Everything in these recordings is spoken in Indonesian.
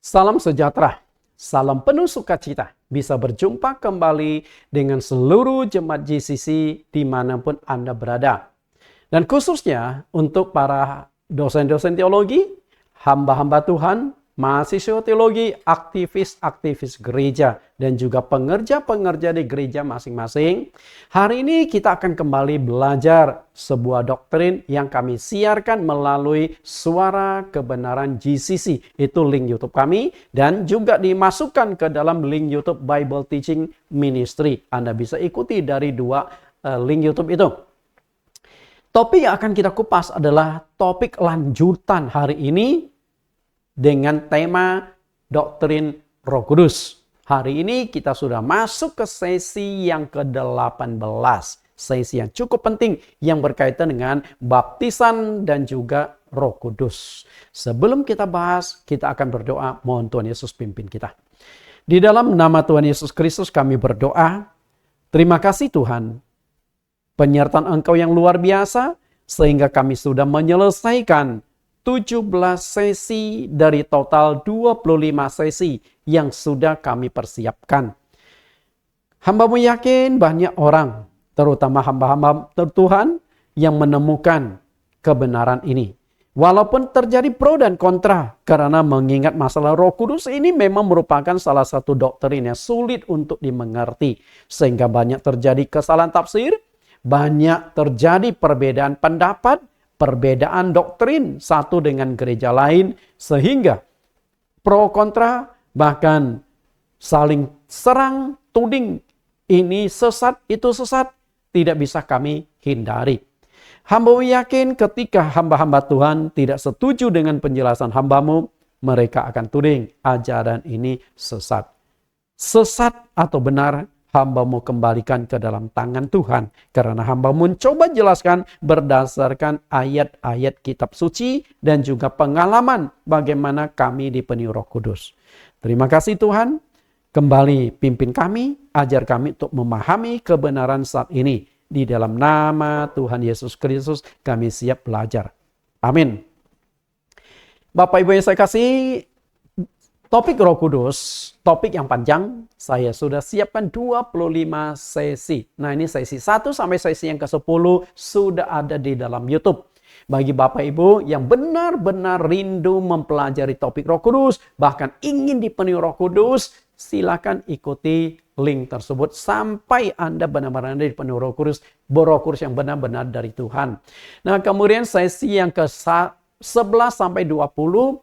Salam sejahtera, salam penuh sukacita. Bisa berjumpa kembali dengan seluruh jemaat GCC dimanapun Anda berada. Dan khususnya untuk para dosen-dosen teologi, hamba-hamba Tuhan, mahasiswa teologi, aktivis-aktivis gereja, dan juga pengerja-pengerja di gereja masing-masing. Hari ini kita akan kembali belajar sebuah doktrin yang kami siarkan melalui Suara Kebenaran GCC. Itu link YouTube kami dan juga dimasukkan ke dalam link YouTube Bible Teaching Ministry. Anda bisa ikuti dari dua link YouTube itu. Topik yang akan kita kupas adalah topik lanjutan hari ini dengan tema doktrin Roh Kudus. Hari ini kita sudah masuk ke sesi yang ke-18. Sesi yang cukup penting yang berkaitan dengan baptisan dan juga Roh Kudus. Sebelum kita bahas, kita akan berdoa. Mohon Tuhan Yesus pimpin kita. Di dalam nama Tuhan Yesus Kristus kami berdoa. Terima kasih Tuhan. Penyertaan Engkau yang luar biasa, sehingga kami sudah menyelesaikan 17 sesi dari total 25 sesi yang sudah kami persiapkan. Hamba-Mu yakin banyak orang, terutama hamba-hamba Tuhan, yang menemukan kebenaran ini. Walaupun terjadi pro dan kontra, karena mengingat masalah Roh Kudus ini memang merupakan salah satu doktrin yang sulit untuk dimengerti. Sehingga banyak terjadi kesalahan tafsir, banyak terjadi perbedaan pendapat, perbedaan doktrin satu dengan gereja lain, sehingga pro kontra bahkan saling serang, tuding, ini sesat, itu sesat, tidak bisa kami hindari. Hamba yakin ketika hamba-hamba Tuhan tidak setuju dengan penjelasan hamba-Mu, mereka akan tuding ajaran ini sesat. Sesat atau benar, hamba-Mu kembalikan ke dalam tangan Tuhan. Karena hamba-Mu mencoba jelaskan berdasarkan ayat-ayat kitab suci dan juga pengalaman bagaimana kami dipenuhi Roh Kudus. Terima kasih Tuhan. Kembali pimpin kami, ajar kami untuk memahami kebenaran saat ini. Di dalam nama Tuhan Yesus Kristus kami siap belajar. Amin. Bapak Ibu yang saya kasih, topik Roh Kudus, topik yang panjang, saya sudah siapkan 25 sesi. Nah ini sesi 1 sampai sesi yang ke-10 sudah ada di dalam YouTube. Bagi Bapak Ibu yang benar-benar rindu mempelajari topik Roh Kudus, bahkan ingin dipenuhi Roh Kudus, silakan ikuti link tersebut sampai Anda benar-benar dipenuhi Roh Kudus yang benar-benar dari Tuhan. Nah kemudian sesi yang ke-11 sampai 20,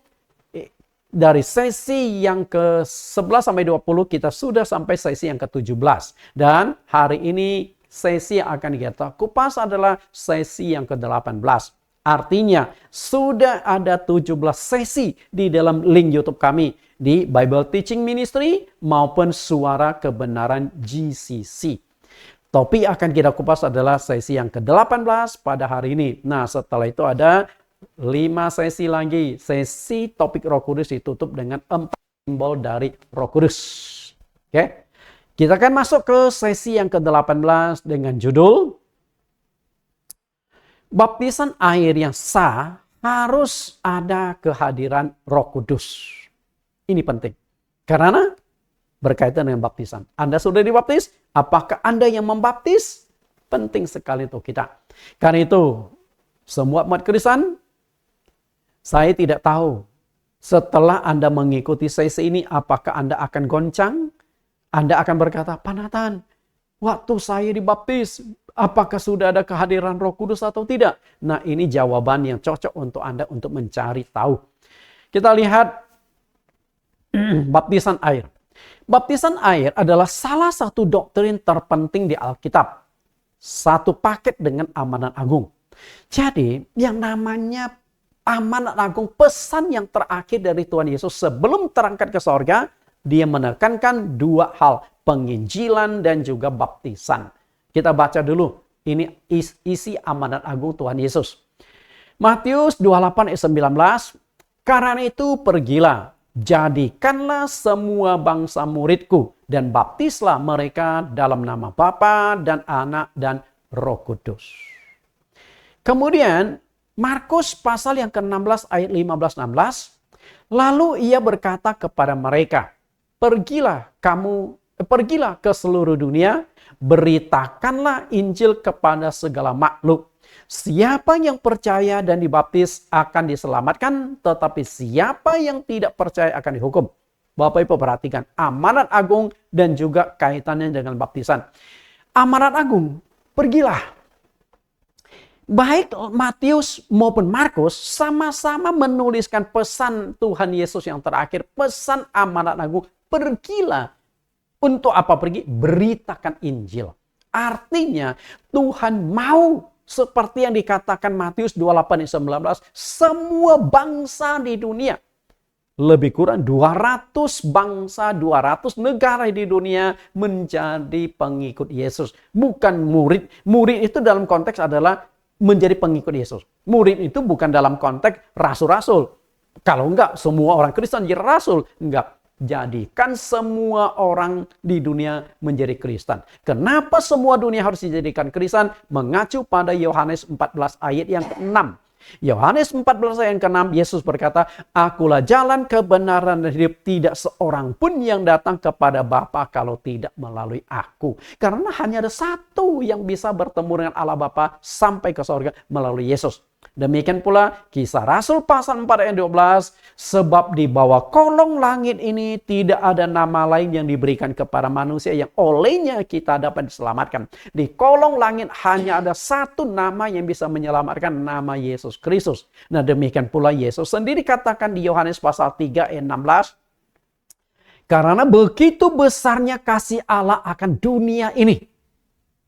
dari sesi yang ke-11 sampai 20 kita sudah sampai sesi yang ke-17. Dan hari ini sesi yang akan kita kupas adalah sesi yang ke-18. Artinya sudah ada 17 sesi di dalam link YouTube kami di Bible Teaching Ministry maupun Suara Kebenaran GCC. Topik akan kita kupas adalah sesi yang ke-18 pada hari ini. Nah setelah itu ada 5 sesi lagi. Sesi topik Roh Kudus ditutup dengan 4 simbol dari Roh Kudus. Oke. Kita akan masuk ke sesi yang ke-18 dengan judul baptisan air yang sah harus ada kehadiran Roh Kudus. Ini penting. Karena berkaitan dengan baptisan. Anda sudah dibaptis? Apakah Anda yang membaptis? Penting sekali untuk kita. Karena itu, semua umat Kristen, saya tidak tahu setelah Anda mengikuti sesi ini apakah Anda akan goncang? Anda akan berkata, Pak Nathan, waktu saya dibaptis, apakah sudah ada kehadiran Roh Kudus atau tidak? Nah ini jawaban yang cocok untuk Anda untuk mencari tahu. Kita lihat baptisan air. Baptisan air adalah salah satu doktrin terpenting di Alkitab. Satu paket dengan amanat agung. Jadi yang namanya amanat agung, pesan yang terakhir dari Tuhan Yesus sebelum terangkat ke sorga, dia menekankan dua hal, penginjilan dan juga baptisan. Kita baca dulu, ini isi amanat agung Tuhan Yesus. Matius 28 ayat 19, karena itu pergilah, jadikanlah semua bangsa muridku, dan baptislah mereka dalam nama Bapa dan Anak dan Roh Kudus. Kemudian Markus pasal yang ke-16 ayat 15-16, Lalu ia berkata kepada mereka, pergilah ke seluruh dunia, beritakanlah Injil kepada segala makhluk. Siapa yang percaya dan dibaptis akan diselamatkan, tetapi siapa yang tidak percaya akan dihukum. Bapak Ibu perhatikan, amanat agung dan juga kaitannya dengan baptisan. Amanat agung, pergilah. Baik Matius maupun Markus sama-sama menuliskan pesan Tuhan Yesus yang terakhir, pesan amanat agung, pergilah. Untuk apa pergi? Beritakan Injil. Artinya Tuhan mau seperti yang dikatakan Matius 28:19, semua bangsa di dunia, lebih kurang 200 bangsa, 200 negara di dunia menjadi pengikut Yesus. Bukan murid. Murid itu dalam konteks adalah menjadi pengikut Yesus. Murid itu bukan dalam konteks rasul-rasul. Kalau enggak, semua orang Kristen jadi rasul. Enggak. Jadikan semua orang di dunia menjadi Kristen. Kenapa semua dunia harus dijadikan Kristen? Mengacu pada Yohanes 14 ayat yang ke-6. Yohanes 14 ayat yang ke-6, Yesus berkata, akulah jalan, kebenaran, dan hidup. Tidak seorang pun yang datang kepada Bapa kalau tidak melalui aku. Karena hanya ada satu yang bisa bertemu dengan Allah Bapa sampai ke surga, melalui Yesus. Demikian pula Kisah Rasul pasal 4 ayat 12. Sebab di bawah kolong langit ini tidak ada nama lain yang diberikan kepada manusia yang olehnya kita dapat diselamatkan. Di kolong langit hanya ada satu nama yang bisa menyelamatkan, nama Yesus Kristus. Nah demikian pula Yesus sendiri katakan di Yohanes pasal 3 ayat 16. Karena begitu besarnya kasih Allah akan dunia ini.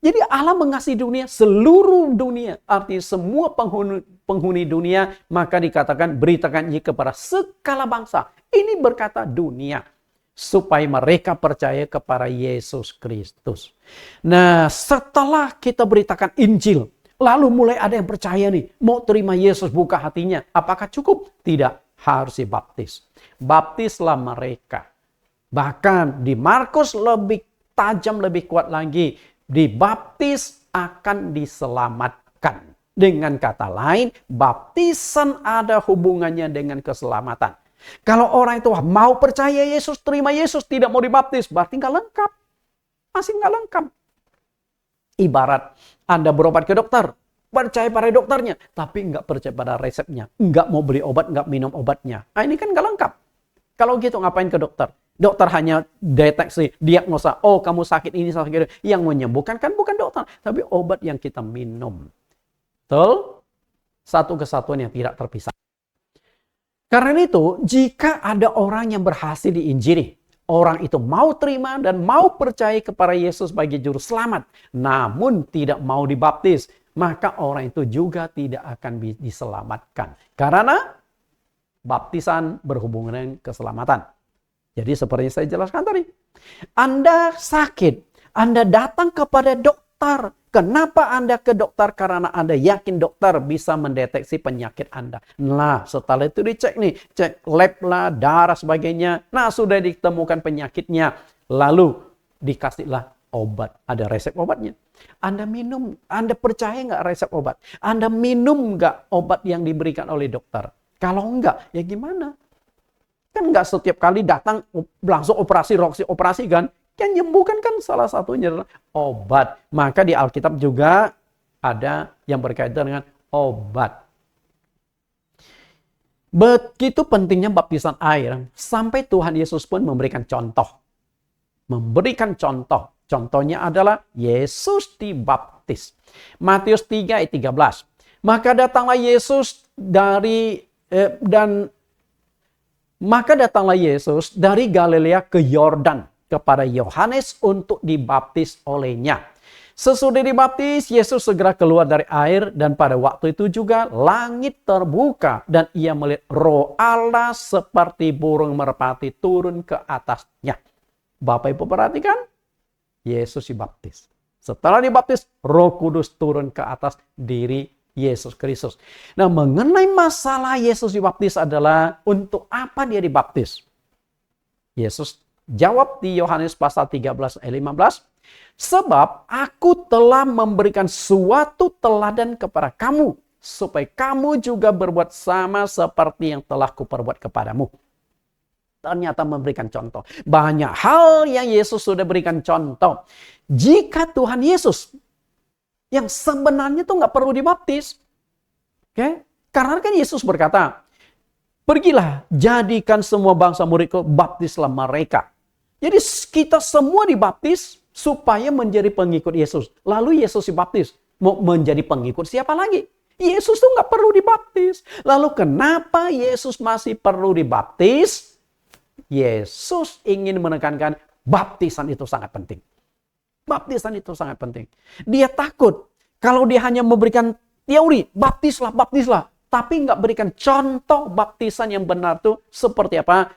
Jadi Allah mengasihi dunia, seluruh dunia, artinya semua penghuni dunia, maka dikatakan beritakan ini kepada segala bangsa. Ini berkata dunia, supaya mereka percaya kepada Yesus Kristus. Nah, setelah kita beritakan Injil, lalu mulai ada yang percaya nih, mau terima Yesus, buka hatinya. Apakah cukup? Tidak, harus dibaptis. Baptislah mereka. Bahkan di Markus lebih tajam, lebih kuat lagi. Dibaptis akan diselamatkan. Dengan kata lain, baptisan ada hubungannya dengan keselamatan. Kalau orang itu mau percaya Yesus, terima Yesus, tidak mau dibaptis, berarti nggak lengkap. Masih nggak lengkap. Ibarat Anda berobat ke dokter, percaya pada dokternya, tapi nggak percaya pada resepnya. Nggak mau beli obat, nggak minum obatnya. Nah, ini kan nggak lengkap. Kalau gitu ngapain ke dokter? Dokter hanya deteksi, diagnosa, oh kamu sakit ini, sakit itu. Yang menyembuhkan kan bukan dokter, tapi obat yang kita minum. Betul? Satu kesatuan yang tidak terpisah. Karena itu, jika ada orang yang berhasil diinjili, orang itu mau terima dan mau percaya kepada Yesus sebagai juru selamat, namun tidak mau dibaptis, maka orang itu juga tidak akan diselamatkan. Karena baptisan berhubungan dengan keselamatan. Jadi seperti yang saya jelaskan tadi. Anda sakit, Anda datang kepada dokter. Kenapa Anda ke dokter? Karena Anda yakin dokter bisa mendeteksi penyakit Anda. Nah, setelah itu dicek nih, cek lab lah, darah sebagainya. Nah, sudah ditemukan penyakitnya. Lalu dikasihlah obat. Ada resep obatnya. Anda minum, Anda percaya nggak resep obat? Anda minum nggak obat yang diberikan oleh dokter? Kalau enggak, ya gimana? Kan nggak setiap kali datang langsung operasi kan? Yang menyembuhkan kan salah satunya adalah obat. Maka di Alkitab juga ada yang berkaitan dengan obat. Begitu pentingnya baptisan air, sampai Tuhan Yesus pun memberikan contoh. Memberikan contoh. Contohnya adalah Yesus dibaptis. Matius 3 ayat 13. Maka datanglah Yesus dari Galilea ke Yordan kepada Yohanes untuk dibaptis olehnya. Sesudah dibaptis, Yesus segera keluar dari air dan pada waktu itu juga langit terbuka dan ia melihat Roh Allah seperti burung merpati turun ke atasnya. Bapak Ibu perhatikan, Yesus dibaptis. Setelah dibaptis, Roh Kudus turun ke atas diri Yesus Kristus. Nah, mengenai masalah Yesus dibaptis adalah untuk apa dia dibaptis? Yesus jawab di Yohanes pasal 13 ayat 15, sebab aku telah memberikan suatu teladan kepada kamu, supaya kamu juga berbuat sama seperti yang telah kuperbuat kepadamu. ternyata memberikan contoh. Banyak hal yang Yesus sudah berikan contoh. Jika Tuhan Yesus yang sebenarnya tuh nggak perlu dibaptis. Oke? Karena kan Yesus berkata, pergilah, jadikan semua bangsa muridku, baptislah mereka. Jadi kita semua dibaptis supaya menjadi pengikut Yesus. Lalu Yesus dibaptis. Mau menjadi pengikut siapa lagi? Yesus tuh nggak perlu dibaptis. Lalu kenapa Yesus masih perlu dibaptis? Yesus ingin menekankan baptisan itu sangat penting. Baptisan itu sangat penting. Dia takut kalau dia hanya memberikan teori, baptislah, baptislah. Tapi nggak berikan contoh baptisan yang benar tuh seperti apa.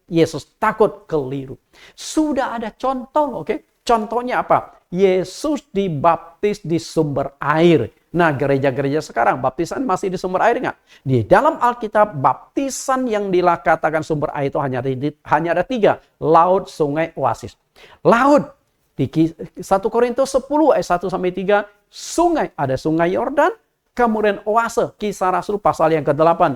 Yesus takut keliru. Sudah ada contoh, oke? Contohnya apa? Yesus dibaptis di sumber air. Nah, gereja-gereja sekarang baptisan masih di sumber air nggak? Di dalam Alkitab, baptisan yang dikatakan sumber air itu hanya ada 3. Laut, sungai, oasis. Laut, di 1 Korintus 10 ayat 1-3, sungai, ada sungai Yordan. Kemudian oase, Kisah Rasul pasal yang ke-8.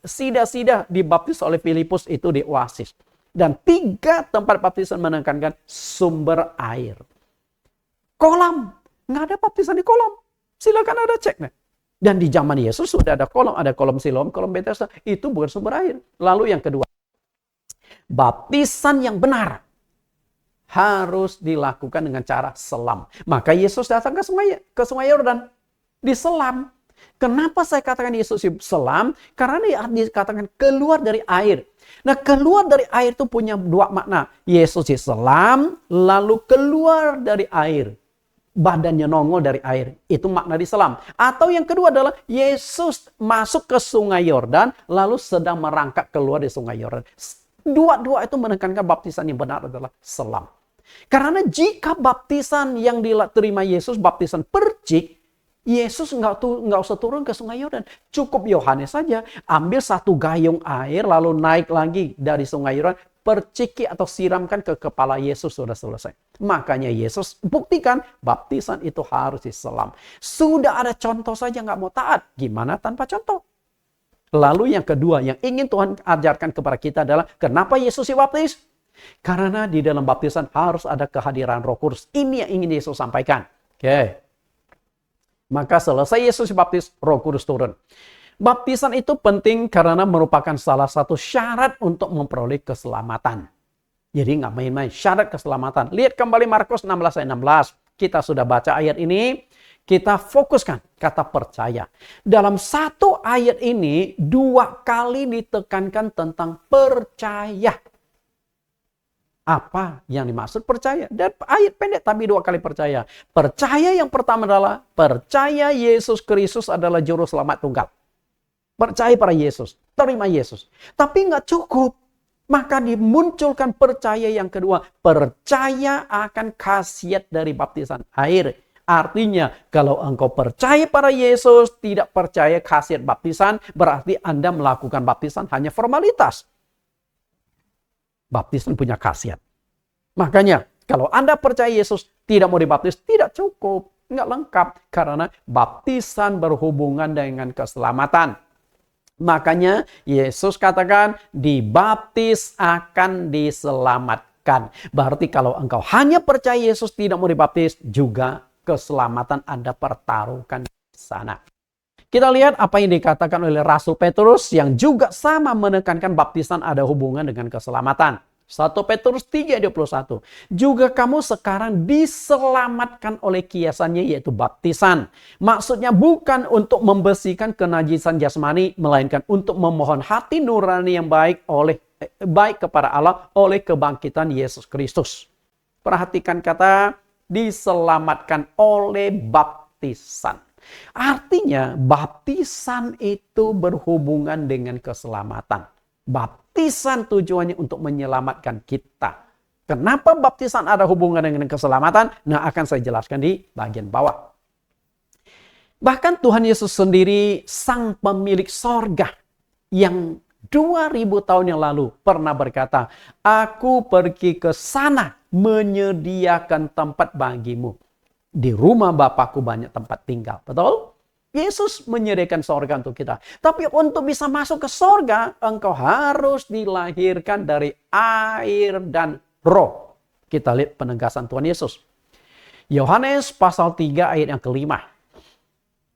Sida dibaptis oleh Filipus itu di oasis. Dan 3 tempat baptisan menekankan sumber air. Kolam, nggak ada baptisan di kolam. Silakan ada cek. Dan di zaman Yesus sudah ada kolom Siloam, kolom Bethesda. Itu bukan sumber air. Lalu yang kedua, baptisan yang benar harus dilakukan dengan cara selam. Maka Yesus datang ke sungai Yordan. Diselam. Kenapa saya katakan Yesus selam? Karena dia dikatakan keluar dari air. Nah, keluar dari air itu punya 2 makna. Yesus diselam, lalu keluar dari air. Badannya nongol dari air. Itu makna diselam. Atau yang kedua adalah Yesus masuk ke sungai Yordan, lalu sedang merangkak keluar di sungai Yordan. Dua-dua itu menekankan baptisan yang benar adalah selam. Karena jika baptisan yang diterima Yesus, baptisan percik, Yesus nggak usah turun ke sungai Yordan. Cukup Yohanes saja ambil 1 gayung air lalu naik lagi dari sungai Yordan, perciki atau siramkan ke kepala Yesus, sudah selesai. Makanya Yesus buktikan baptisan itu harus diselam. Sudah ada contoh saja nggak mau taat. Gimana tanpa contoh? Lalu yang kedua yang ingin Tuhan ajarkan kepada kita adalah kenapa Yesus dibaptis? Karena di dalam baptisan harus ada kehadiran Roh Kudus. Ini yang ingin Yesus sampaikan. Oke. Maka selesai Yesus dibaptis, Roh Kudus turun. Baptisan itu penting karena merupakan salah satu syarat untuk memperoleh keselamatan. Jadi nggak main-main, syarat keselamatan. Lihat kembali Markus 16 ayat 16. Kita sudah baca ayat ini, kita fokuskan kata percaya. Dalam 1 ayat ini 2 kali ditekankan tentang percaya. Apa yang dimaksud percaya? Dan ayat pendek tapi 2 kali percaya. Percaya yang pertama adalah percaya Yesus Kristus adalah juru selamat tunggal. Percaya pada Yesus, terima Yesus. Tapi nggak cukup. Maka dimunculkan percaya yang kedua. Percaya akan khasiat dari baptisan air. Artinya kalau engkau percaya pada Yesus, tidak percaya khasiat baptisan, berarti Anda melakukan baptisan hanya formalitas. Baptisan punya khasiat. Makanya kalau Anda percaya Yesus, tidak mau dibaptis, tidak cukup. Nggak lengkap. Karena baptisan berhubungan dengan keselamatan. Makanya Yesus katakan dibaptis akan diselamatkan. Berarti kalau engkau hanya percaya Yesus tidak mau dibaptis, juga keselamatan Anda pertaruhkan di sana. Kita lihat apa yang dikatakan oleh Rasul Petrus yang juga sama menekankan baptisan ada hubungan dengan keselamatan. 1 Petrus 3:21. Juga kamu sekarang diselamatkan oleh kiasannya yaitu baptisan. Maksudnya bukan untuk membersihkan kenajisan jasmani, melainkan untuk memohon hati nurani yang baik kepada Allah oleh kebangkitan Yesus Kristus. Perhatikan kata diselamatkan oleh baptisan. Artinya baptisan itu berhubungan dengan keselamatan. Baptisan tujuannya untuk menyelamatkan kita. Kenapa baptisan ada hubungan dengan keselamatan? Nah, akan saya jelaskan di bagian bawah. Bahkan Tuhan Yesus sendiri, sang pemilik sorga, yang 2000 tahun yang lalu pernah berkata, "Aku pergi ke sana menyediakan tempat bagimu. Di rumah Bapakku banyak tempat tinggal." Betul? Yesus menyediakan sorga untuk kita. Tapi untuk bisa masuk ke sorga, engkau harus dilahirkan dari air dan roh. Kita lihat penegasan Tuhan Yesus. Yohanes pasal 3 ayat yang kelima.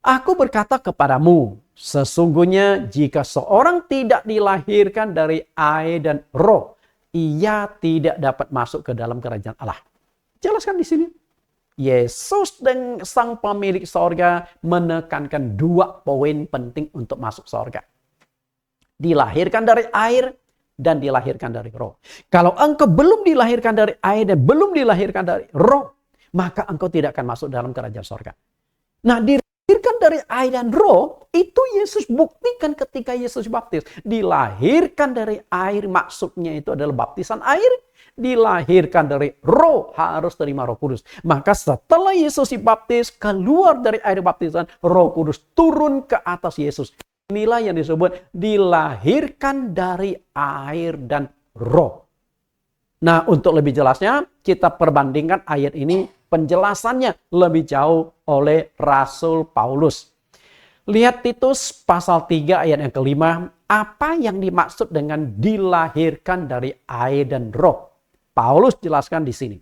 Aku berkata kepadamu, sesungguhnya jika seorang tidak dilahirkan dari air dan roh, ia tidak dapat masuk ke dalam kerajaan Allah. Jelaskan di sini. Yesus dan sang pemilik sorga menekankan 2 poin penting untuk masuk sorga. Dilahirkan dari air dan dilahirkan dari roh. Kalau engkau belum dilahirkan dari air dan belum dilahirkan dari roh, maka engkau tidak akan masuk dalam kerajaan sorga. Nah, dilahirkan dari air dan roh, itu Yesus buktikan ketika Yesus baptis. Dilahirkan dari air maksudnya itu adalah baptisan air. Dilahirkan dari roh, harus terima Roh Kudus. Maka setelah Yesus dibaptis, keluar dari air baptisan, Roh Kudus turun ke atas Yesus. Inilah yang disebut dilahirkan dari air dan roh. Nah, untuk lebih jelasnya, kita perbandingkan ayat ini, penjelasannya lebih jauh oleh Rasul Paulus. Lihat Titus pasal 3 ayat yang kelima, apa yang dimaksud dengan dilahirkan dari air dan roh? Paulus jelaskan di sini.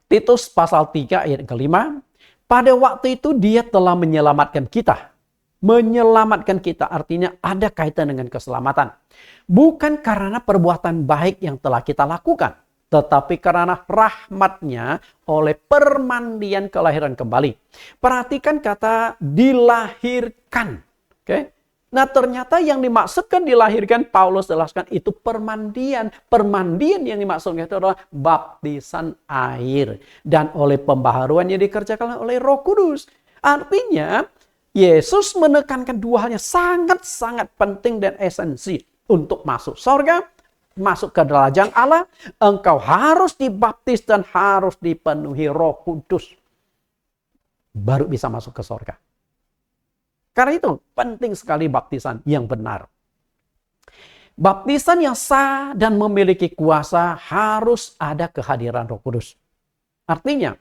Titus pasal 3 ayat kelima, pada waktu itu dia telah menyelamatkan kita. Menyelamatkan kita artinya ada kaitan dengan keselamatan. Bukan karena perbuatan baik yang telah kita lakukan, tetapi karena rahmatnya oleh permandian kelahiran kembali. Perhatikan kata dilahirkan. Oke? Nah, ternyata yang dimaksudkan dilahirkan, Paulus jelaskan itu permandian. Permandian yang dimaksudkan itu adalah baptisan air. Dan oleh pembaharuan yang dikerjakan oleh Roh Kudus. Artinya, Yesus menekankan 2 hal yang sangat-sangat penting dan esensi. Untuk masuk surga, masuk ke kerajaan Allah, engkau harus dibaptis dan harus dipenuhi Roh Kudus. Baru bisa masuk ke surga. Karena itu penting sekali baptisan yang benar. Baptisan yang sah dan memiliki kuasa harus ada kehadiran Roh Kudus. Artinya,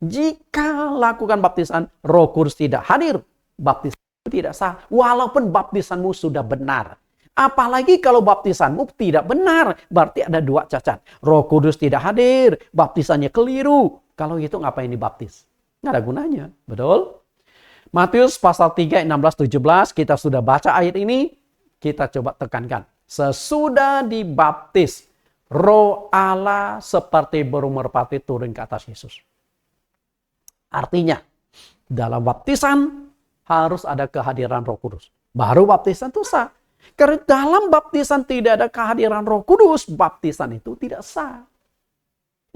jika lakukan baptisan, Roh Kudus tidak hadir, baptisan tidak sah, walaupun baptisanmu sudah benar. Apalagi kalau baptisanmu tidak benar, berarti ada 2 cacat. Roh Kudus tidak hadir, baptisannya keliru. Kalau itu ngapain dibaptis? Nggak ada gunanya, betul? Matius pasal 3 ayat 16-17, kita sudah baca ayat ini, kita coba tekankan. Sesudah dibaptis, Roh Allah seperti burung merpati turun ke atas Yesus. Artinya, dalam baptisan harus ada kehadiran Roh Kudus. Baru baptisan itu sah. Karena dalam baptisan tidak ada kehadiran Roh Kudus, baptisan itu tidak sah.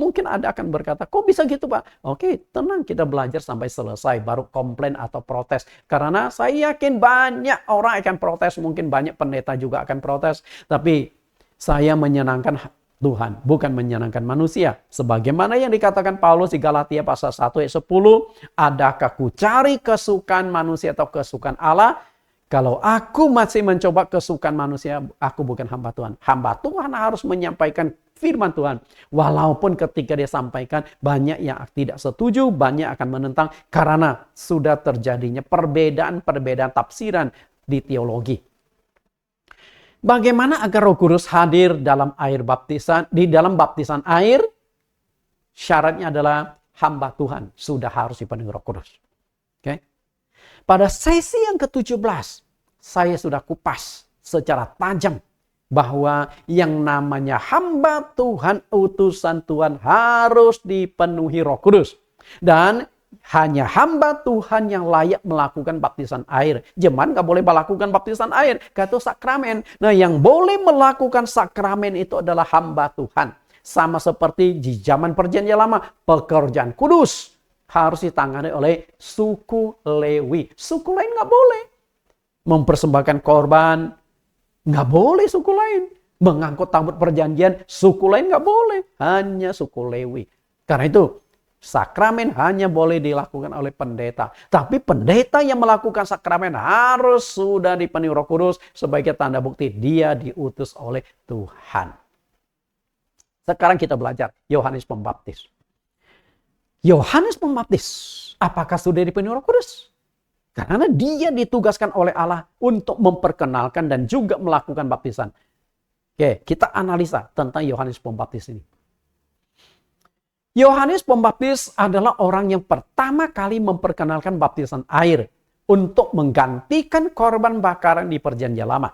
Mungkin Anda akan berkata, kok bisa gitu Pak? Oke, tenang, kita belajar sampai selesai, baru komplain atau protes. Karena saya yakin banyak orang akan protes, mungkin banyak pendeta juga akan protes. Tapi saya menyenangkan Tuhan, bukan menyenangkan manusia. Sebagaimana yang dikatakan Paulus di Galatia pasal 1 ayat 10, adakah ku cari kesukaan manusia atau kesukaan Allah? Kalau aku masih mencoba kesukaan manusia, aku bukan hamba Tuhan. Hamba Tuhan harus menyampaikan firman Tuhan. Walaupun ketika dia sampaikan, banyak yang tidak setuju, banyak akan menentang. Karena sudah terjadinya perbedaan-perbedaan tafsiran di teologi. Bagaimana agar Roh Kudus hadir dalam air baptisan? Di dalam baptisan air, syaratnya adalah hamba Tuhan sudah harus dipenuhi Roh Kudus. Oke? Pada sesi yang ke-17, saya sudah kupas secara tajam bahwa yang namanya hamba Tuhan, utusan Tuhan harus dipenuhi Roh Kudus. Dan hanya hamba Tuhan yang layak melakukan baptisan air. Jemaat nggak boleh melakukan baptisan air, kata sakramen. Nah, yang boleh melakukan sakramen itu adalah hamba Tuhan. Sama seperti di zaman Perjanjian Lama, pekerjaan kudus harus ditangani oleh suku Lewi. Suku lain nggak boleh. Mempersembahkan korban, nggak boleh suku lain. Mengangkut tabut perjanjian, suku lain nggak boleh. Hanya suku Lewi. Karena itu, sakramen hanya boleh dilakukan oleh pendeta. Tapi pendeta yang melakukan sakramen harus sudah dipenuhi Roh Kudus sebagai tanda bukti dia diutus oleh Tuhan. Sekarang kita belajar Yohanes Pembaptis. Yohanes Pembaptis, apakah sudah dipenuhi Roh Kudus? Karena dia ditugaskan oleh Allah untuk memperkenalkan dan juga melakukan baptisan. Oke, kita analisa tentang Yohanes Pembaptis ini. Yohanes Pembaptis adalah orang yang pertama kali memperkenalkan baptisan air untuk menggantikan korban bakaran di Perjanjian Lama.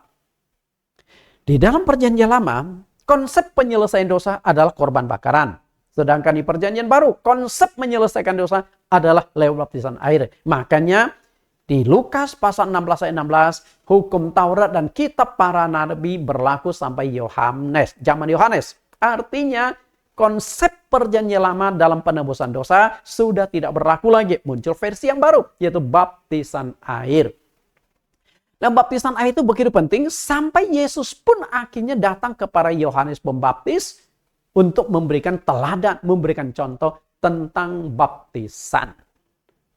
Di dalam Perjanjian Lama, konsep penyelesaian dosa adalah korban bakaran. Sedangkan di Perjanjian Baru, konsep menyelesaikan dosa adalah lewat baptisan air. Makanya di Lukas pasal 16 ayat 16, hukum Taurat dan kitab para nabi berlaku sampai Yohanes, zaman Yohanes. Artinya konsep Perjanjian Lama dalam penebusan dosa sudah tidak berlaku lagi. Muncul versi yang baru, yaitu baptisan air. Nah, baptisan air itu begitu penting sampai Yesus pun akhirnya datang kepada Yohanes Pembaptis untuk memberikan teladan, memberikan contoh tentang baptisan.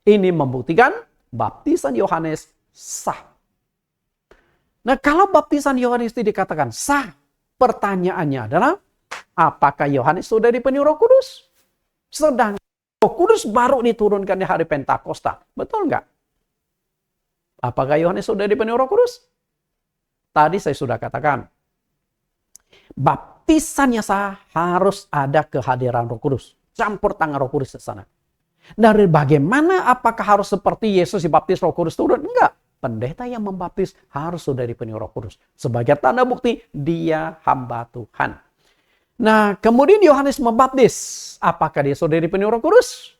Ini membuktikan baptisan Yohanes sah. Nah, kalau baptisan Yohanes itu dikatakan sah, pertanyaannya adalah, apakah Yohanes sudah dipenuhi Roh Kudus? Sedang Roh Kudus baru diturunkan di hari Pentakosta. Betul nggak? Apakah Yohanes sudah dipenuhi Roh Kudus? Tadi saya sudah katakan, baptisannya sah harus ada kehadiran Roh Kudus. Campur tangan Roh Kudus di sana. Dari bagaimana, apakah harus seperti Yesus dibaptis Roh Kudus turun? Enggak. Pendeta yang membaptis harus sudah dipenuhi Roh Kudus. Sebagai tanda bukti, dia hamba Tuhan. Nah, kemudian Yohanes membaptis. Apakah dia sudah dipenuhi Roh Kudus?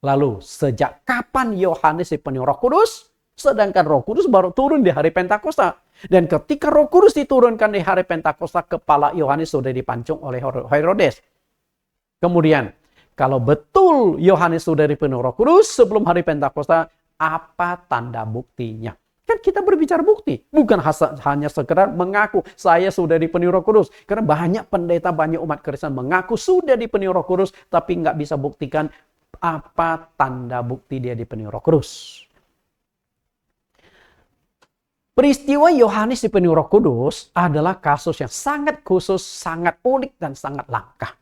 Lalu, sejak kapan Yohanes dipenuhi Roh Kudus? Sedangkan Roh Kudus baru turun di hari Pentakosta. Dan ketika Roh Kudus diturunkan di hari Pentakosta, kepala Yohanes sudah dipancung oleh Herodes. Kemudian, kalau betul Yohanes sudah dipenuhi Roh Kudus sebelum hari Pentakosta, apa tanda buktinya? Kan kita berbicara bukti, bukan hanya sekedar mengaku saya sudah dipenuhi Roh Kudus. Karena banyak pendeta, banyak umat Kristen mengaku sudah dipenuhi Roh Kudus, tapi nggak bisa buktikan apa tanda bukti dia dipenuhi Roh Kudus. Peristiwa Yohanes dipenuhi Roh Kudus adalah kasus yang sangat khusus, sangat unik, dan sangat langka.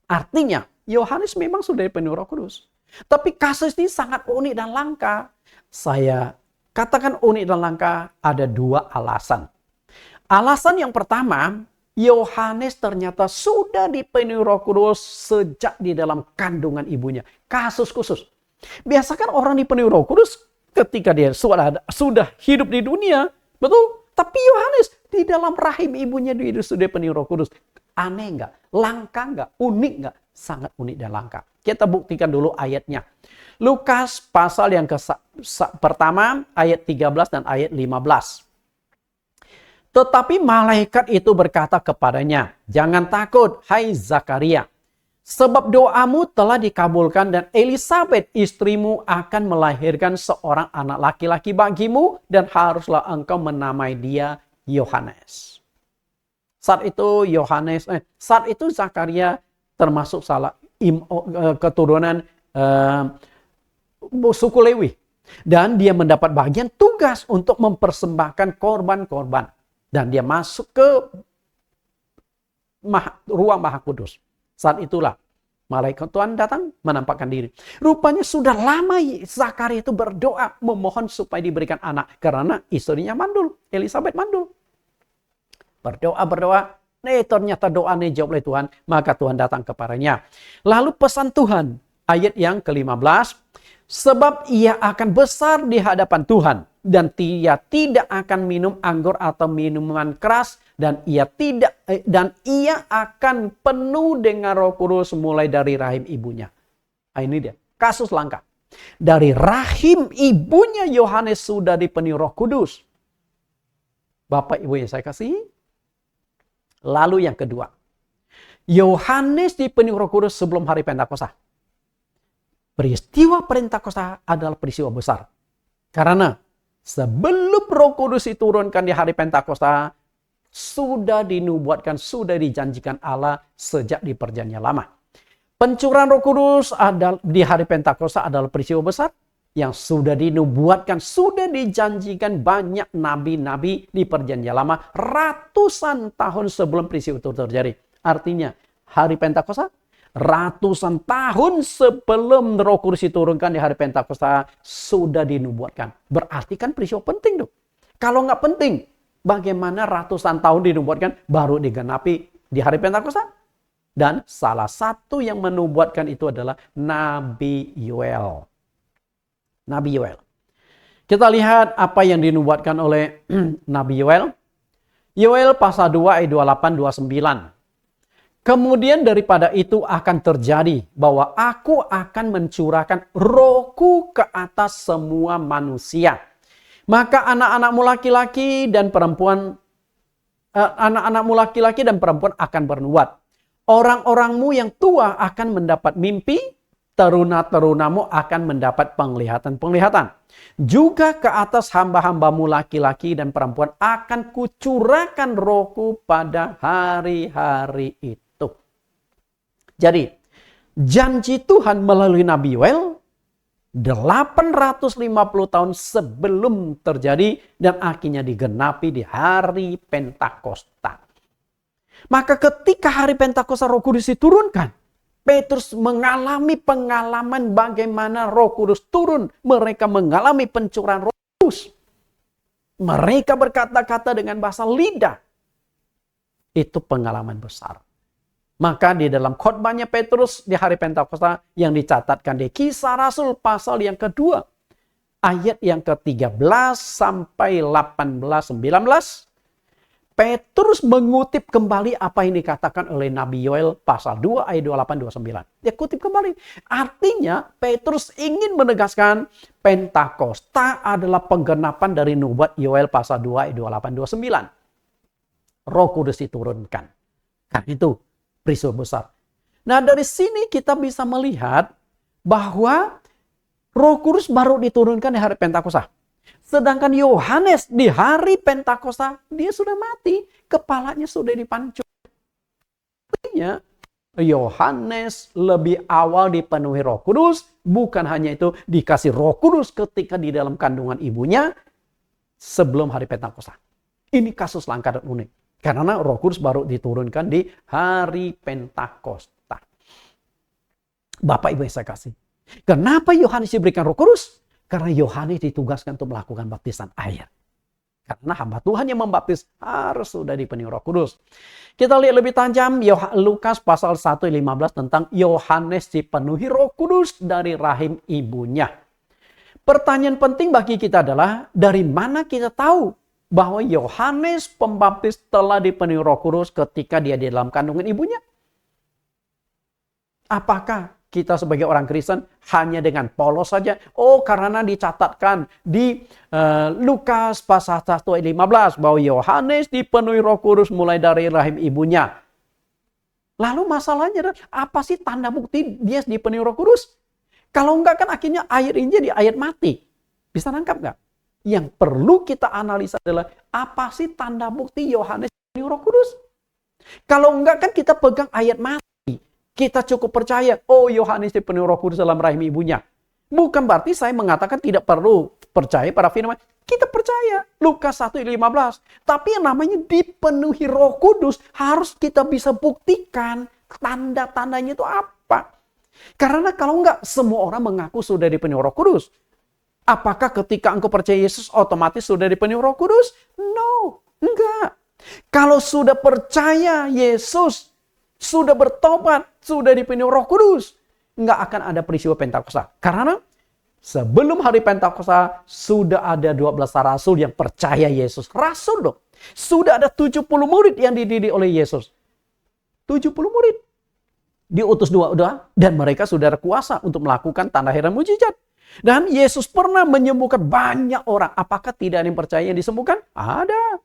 Artinya, Yohanes memang sudah dipenuhi Roh Kudus. Tapi kasus ini sangat unik dan langka. Saya katakan unik dan langka, ada dua alasan. Alasan yang pertama, Yohanes ternyata sudah dipenuhi Roh Kudus sejak di dalam kandungan ibunya. Kasus khusus. Biasakan orang dipenuhi Roh Kudus ketika dia sudah hidup di dunia. Betul? Tapi Yohanes di dalam rahim ibunya dia sudah dipenuhi Roh Kudus. Aneh nggak? Langka nggak? Unik nggak? Sangat unik dan langka. Kita buktikan dulu ayatnya. Lukas pasal yang pertama ayat 13 dan ayat 15. Tetapi malaikat itu berkata kepadanya, "Jangan takut, hai Zakaria, sebab doamu telah dikabulkan dan Elisabet istrimu akan melahirkan seorang anak laki-laki bagimu dan haruslah engkau menamai dia Yohanes." Saat itu Zakaria termasuk keturunan suku Lewi. Dan dia mendapat bagian tugas untuk mempersembahkan korban-korban. Dan dia masuk ke ruang Maha Kudus. Saat itulah malaikat Tuhan datang menampakkan diri. Rupanya sudah lama Zakaria itu berdoa memohon supaya diberikan anak. Karena istrinya mandul, Elisabet mandul. Berdoa. Ternyata doanya dijawab oleh Tuhan. Maka Tuhan datang kepadanya. Lalu pesan Tuhan. Ayat yang ke-15. Sebab ia akan besar di hadapan Tuhan. Dan ia tidak akan minum anggur atau minuman keras. Dan ia akan penuh dengan Roh Kudus mulai dari rahim ibunya. Nah, ini dia. Kasus langka. Dari rahim ibunya Yohanes sudah dipenuhi Roh Kudus. Bapak Ibu yang saya kasihi. Lalu yang kedua, Yohanes dipenuhi Roh Kudus sebelum hari Pentakosta. Peristiwa Pentakosta adalah peristiwa besar. Karena sebelum Roh Kudus diturunkan di hari Pentakosta, sudah dinubuatkan, sudah dijanjikan Allah sejak di Perjanjian Lama. Pencurahan Roh Kudus di hari Pentakosta adalah peristiwa besar yang sudah dinubuatkan, sudah dijanjikan banyak nabi-nabi di Perjanjian Lama ratusan tahun sebelum peristiwa itu terjadi. Artinya, hari Pentakosta Ratusan tahun sebelum Roh Kudus diturunkan di hari Pentakosta sudah dinubuatkan. Berarti kan peristiwa penting dong. Kalau nggak penting, bagaimana ratusan tahun dinubuatkan baru digenapi di hari Pentakosta? Dan salah satu yang menubuatkan itu adalah Nabi Yoel. Nabi Yoel. Kita lihat apa yang dinubuatkan oleh Nabi Yoel. Yoel pasal 2 ayat 28-29. Kemudian daripada itu akan terjadi bahwa aku akan mencurahkan rohku ke atas semua manusia. Maka anak-anakmu laki-laki dan perempuan akan bernubuat. Orang-orangmu yang tua akan mendapat mimpi, teruna-terunamu akan mendapat penglihatan-penglihatan. Juga ke atas hamba-hambamu laki-laki dan perempuan akan kucurahkan rohku pada hari-hari itu. Jadi, janji Tuhan melalui Nabi Yoel 850 tahun sebelum terjadi dan akhirnya digenapi di hari Pentakosta. Maka ketika hari Pentakosta Roh Kudus diturunkan, Petrus mengalami pengalaman bagaimana Roh Kudus turun. Mereka mengalami pencurahan Roh Kudus. Mereka berkata-kata dengan bahasa lidah. Itu pengalaman besar. Maka di dalam khotbahnya Petrus di hari Pentakosta yang dicatatkan di Kisah Rasul pasal yang kedua, ayat yang ke-13 sampai 18-19, Petrus mengutip kembali apa yang dikatakan oleh Nabi Yoel pasal 2 ayat 28-29. Dia kutip kembali. Artinya Petrus ingin menegaskan Pentakosta adalah penggenapan dari nubuat Yoel pasal 2 ayat 28-29. Roh Kudus diturunkan. Karena itu peristiwa besar. Nah, dari sini kita bisa melihat bahwa Roh Kudus baru diturunkan di hari Pentakosta. Sedangkan Yohanes di hari Pentakosta, dia sudah mati. Kepalanya sudah dipancung. Artinya, Yohanes lebih awal dipenuhi Roh Kudus. Bukan hanya itu, dikasih Roh Kudus ketika di dalam kandungan ibunya sebelum hari Pentakosta. Ini kasus langka dan unik. Karena Roh Kudus baru diturunkan di hari Pentakosta. Bapak Ibu yang saya kasih. Kenapa Yohanes diberikan Roh Kudus? Karena Yohanes ditugaskan untuk melakukan baptisan air. Karena hamba Tuhan yang membaptis harus sudah dipenuhi Roh Kudus. Kita lihat lebih tajam Lukas pasal 1:15 tentang Yohanes dipenuhi Roh Kudus dari rahim ibunya. Pertanyaan penting bagi kita adalah dari mana kita tahu bahwa Yohanes Pembaptis telah dipenuhi Roh Kudus ketika dia di dalam kandungan ibunya? Apakah kita sebagai orang Kristen hanya dengan polos saja? Oh, karena dicatatkan di Lukas pasal 1 ayat 15 bahwa Yohanes dipenuhi Roh Kudus mulai dari rahim ibunya. Lalu masalahnya adalah apa sih tanda bukti dia dipenuhi Roh Kudus? Kalau enggak kan akhirnya ayat ini jadi ayat mati. Bisa nangkap enggak? Yang perlu kita analisa adalah apa sih tanda bukti Yohanes dipenuhi Roh Kudus? Kalau enggak kan kita pegang ayat mati. Kita cukup percaya, oh Yohanes dipenuhi Roh Kudus dalam rahim ibunya. Bukan berarti saya mengatakan tidak perlu percaya pada firman. Kita percaya Lukas 1:15. Tapi yang namanya dipenuhi Roh Kudus harus kita bisa buktikan tanda-tandanya itu apa. Karena kalau enggak semua orang mengaku sudah dipenuhi Roh Kudus. Apakah ketika engkau percaya Yesus otomatis sudah dipenuhi Roh Kudus? No, enggak. Kalau sudah percaya Yesus, sudah bertobat, sudah dipenuhi Roh Kudus, enggak akan ada peristiwa Pentakosta. Karena sebelum hari Pentakosta sudah ada 12 rasul yang percaya Yesus. Rasul loh. Sudah ada 70 murid yang dididik oleh Yesus. 70 murid. Diutus dua dan mereka sudah ada kuasa untuk melakukan tanda heran mujizat. Dan Yesus pernah menyembuhkan banyak orang. Apakah tidak ada yang percaya yang disembuhkan? Ada.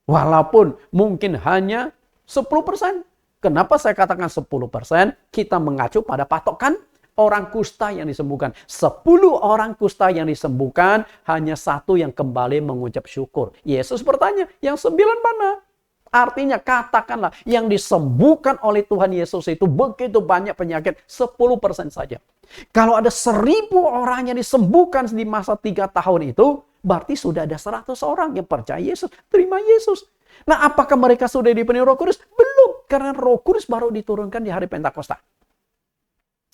Walaupun mungkin hanya 10%. Kenapa saya katakan 10%? Kita mengacu pada patokan orang kusta yang disembuhkan. 10 orang kusta yang disembuhkan, hanya 1 yang kembali mengucap syukur. Yesus bertanya, yang 9 mana? Artinya katakanlah yang disembuhkan oleh Tuhan Yesus itu begitu banyak penyakit, 10% saja. Kalau ada 1000 orang yang disembuhkan di masa 3 tahun itu, berarti sudah ada 100 orang yang percaya Yesus, terima Yesus. Nah, apakah mereka sudah dipenuhi Roh Kudus? Belum, karena Roh Kudus baru diturunkan di hari Pentakosta.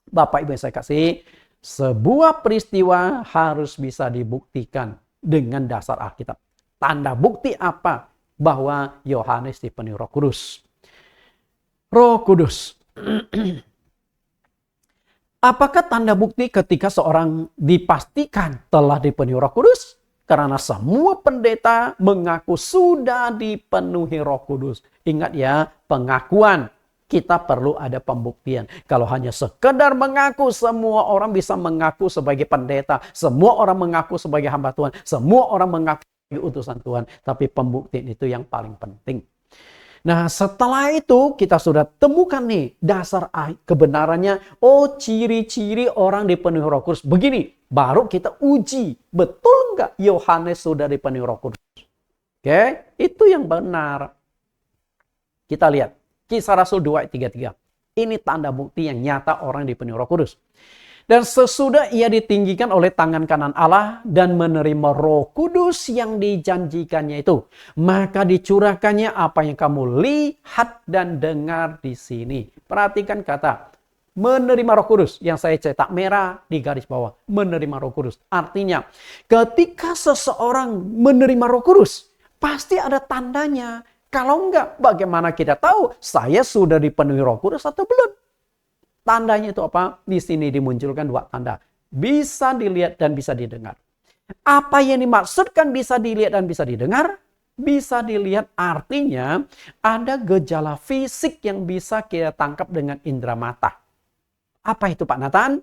Bapak Ibu yang saya kasih, sebuah peristiwa harus bisa dibuktikan dengan dasar Alkitab. Tanda bukti apa bahwa Yohanes dipenuhi Roh Kudus? Roh Kudus. Apakah tanda bukti ketika seorang dipastikan telah dipenuhi Roh Kudus? Karena semua pendeta mengaku sudah dipenuhi Roh Kudus. Ingat ya, pengakuan. Kita perlu ada pembuktian. Kalau hanya sekedar mengaku, semua orang bisa mengaku sebagai pendeta. Semua orang mengaku sebagai hamba Tuhan. Semua orang mengaku sebagai utusan Tuhan. Tapi pembuktian itu yang paling penting. Nah, setelah itu kita sudah temukan nih dasar kebenarannya. Oh, ciri-ciri orang dipenuhi Roh Kudus begini. Baru kita uji, betul nggak Yohanes sudah dipenuhi Roh Kudus? Oke, itu yang benar. Kita lihat Kisah Rasul 2 ayat 33. Ini tanda bukti yang nyata orang dipenuhi Roh Kudus. Dan sesudah ia ditinggikan oleh tangan kanan Allah dan menerima Roh Kudus yang dijanjikannya itu, maka dicurahkannya apa yang kamu lihat dan dengar di sini. Perhatikan kata menerima Roh Kudus yang saya cetak merah di garis bawah. Menerima Roh Kudus. Artinya ketika seseorang menerima Roh Kudus, pasti ada tandanya. Kalau enggak, bagaimana kita tahu saya sudah dipenuhi Roh Kudus atau belum? Tandanya itu apa? Di sini dimunculkan dua tanda. Bisa dilihat dan bisa didengar. Apa yang dimaksudkan bisa dilihat dan bisa didengar? Bisa dilihat artinya ada gejala fisik yang bisa kita tangkap dengan indera mata. Apa itu Pak Nathan?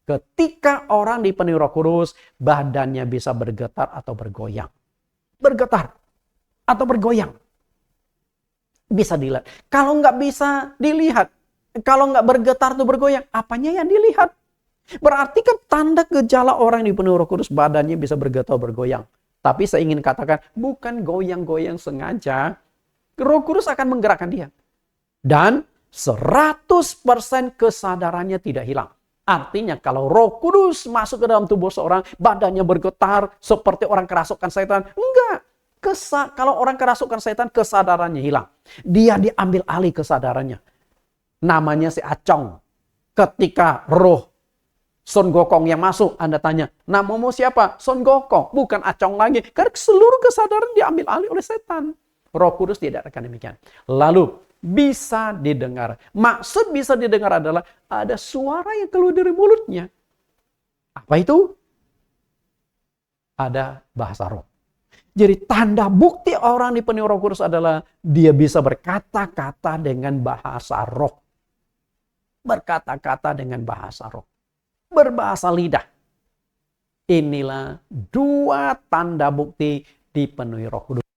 Ketika orang dipenuhi Roh Kudus, badannya bisa bergetar atau bergoyang. Bergetar atau bergoyang. Bisa dilihat. Kalau nggak bisa dilihat, kalau nggak bergetar atau bergoyang, apanya yang dilihat? Berarti kan tanda gejala orang dipenuhi Roh Kudus, badannya bisa bergetar atau bergoyang. Tapi saya ingin katakan, bukan goyang-goyang sengaja. Roh Kudus akan menggerakkan dia. Dan 100% kesadarannya tidak hilang. Artinya kalau Roh Kudus masuk ke dalam tubuh seorang, badannya bergetar seperti orang kerasukan setan. Enggak. Kalau orang kerasukan setan, kesadarannya hilang. Dia diambil alih kesadarannya. Namanya si Acong. Ketika roh Son Gokong yang masuk, Anda tanya, namamu siapa? Son Gokong, bukan Acong lagi. Karena seluruh kesadaran diambil alih oleh setan. Roh Kudus tidak akan demikian. Lalu, bisa didengar. Maksud bisa didengar adalah ada suara yang keluar dari mulutnya. Apa itu? Ada bahasa roh. Jadi tanda bukti orang dipenuhi Roh Kudus adalah dia bisa berkata-kata dengan bahasa roh. Berkata-kata dengan bahasa roh. Berbahasa lidah. Inilah dua tanda bukti dipenuhi Roh Kudus.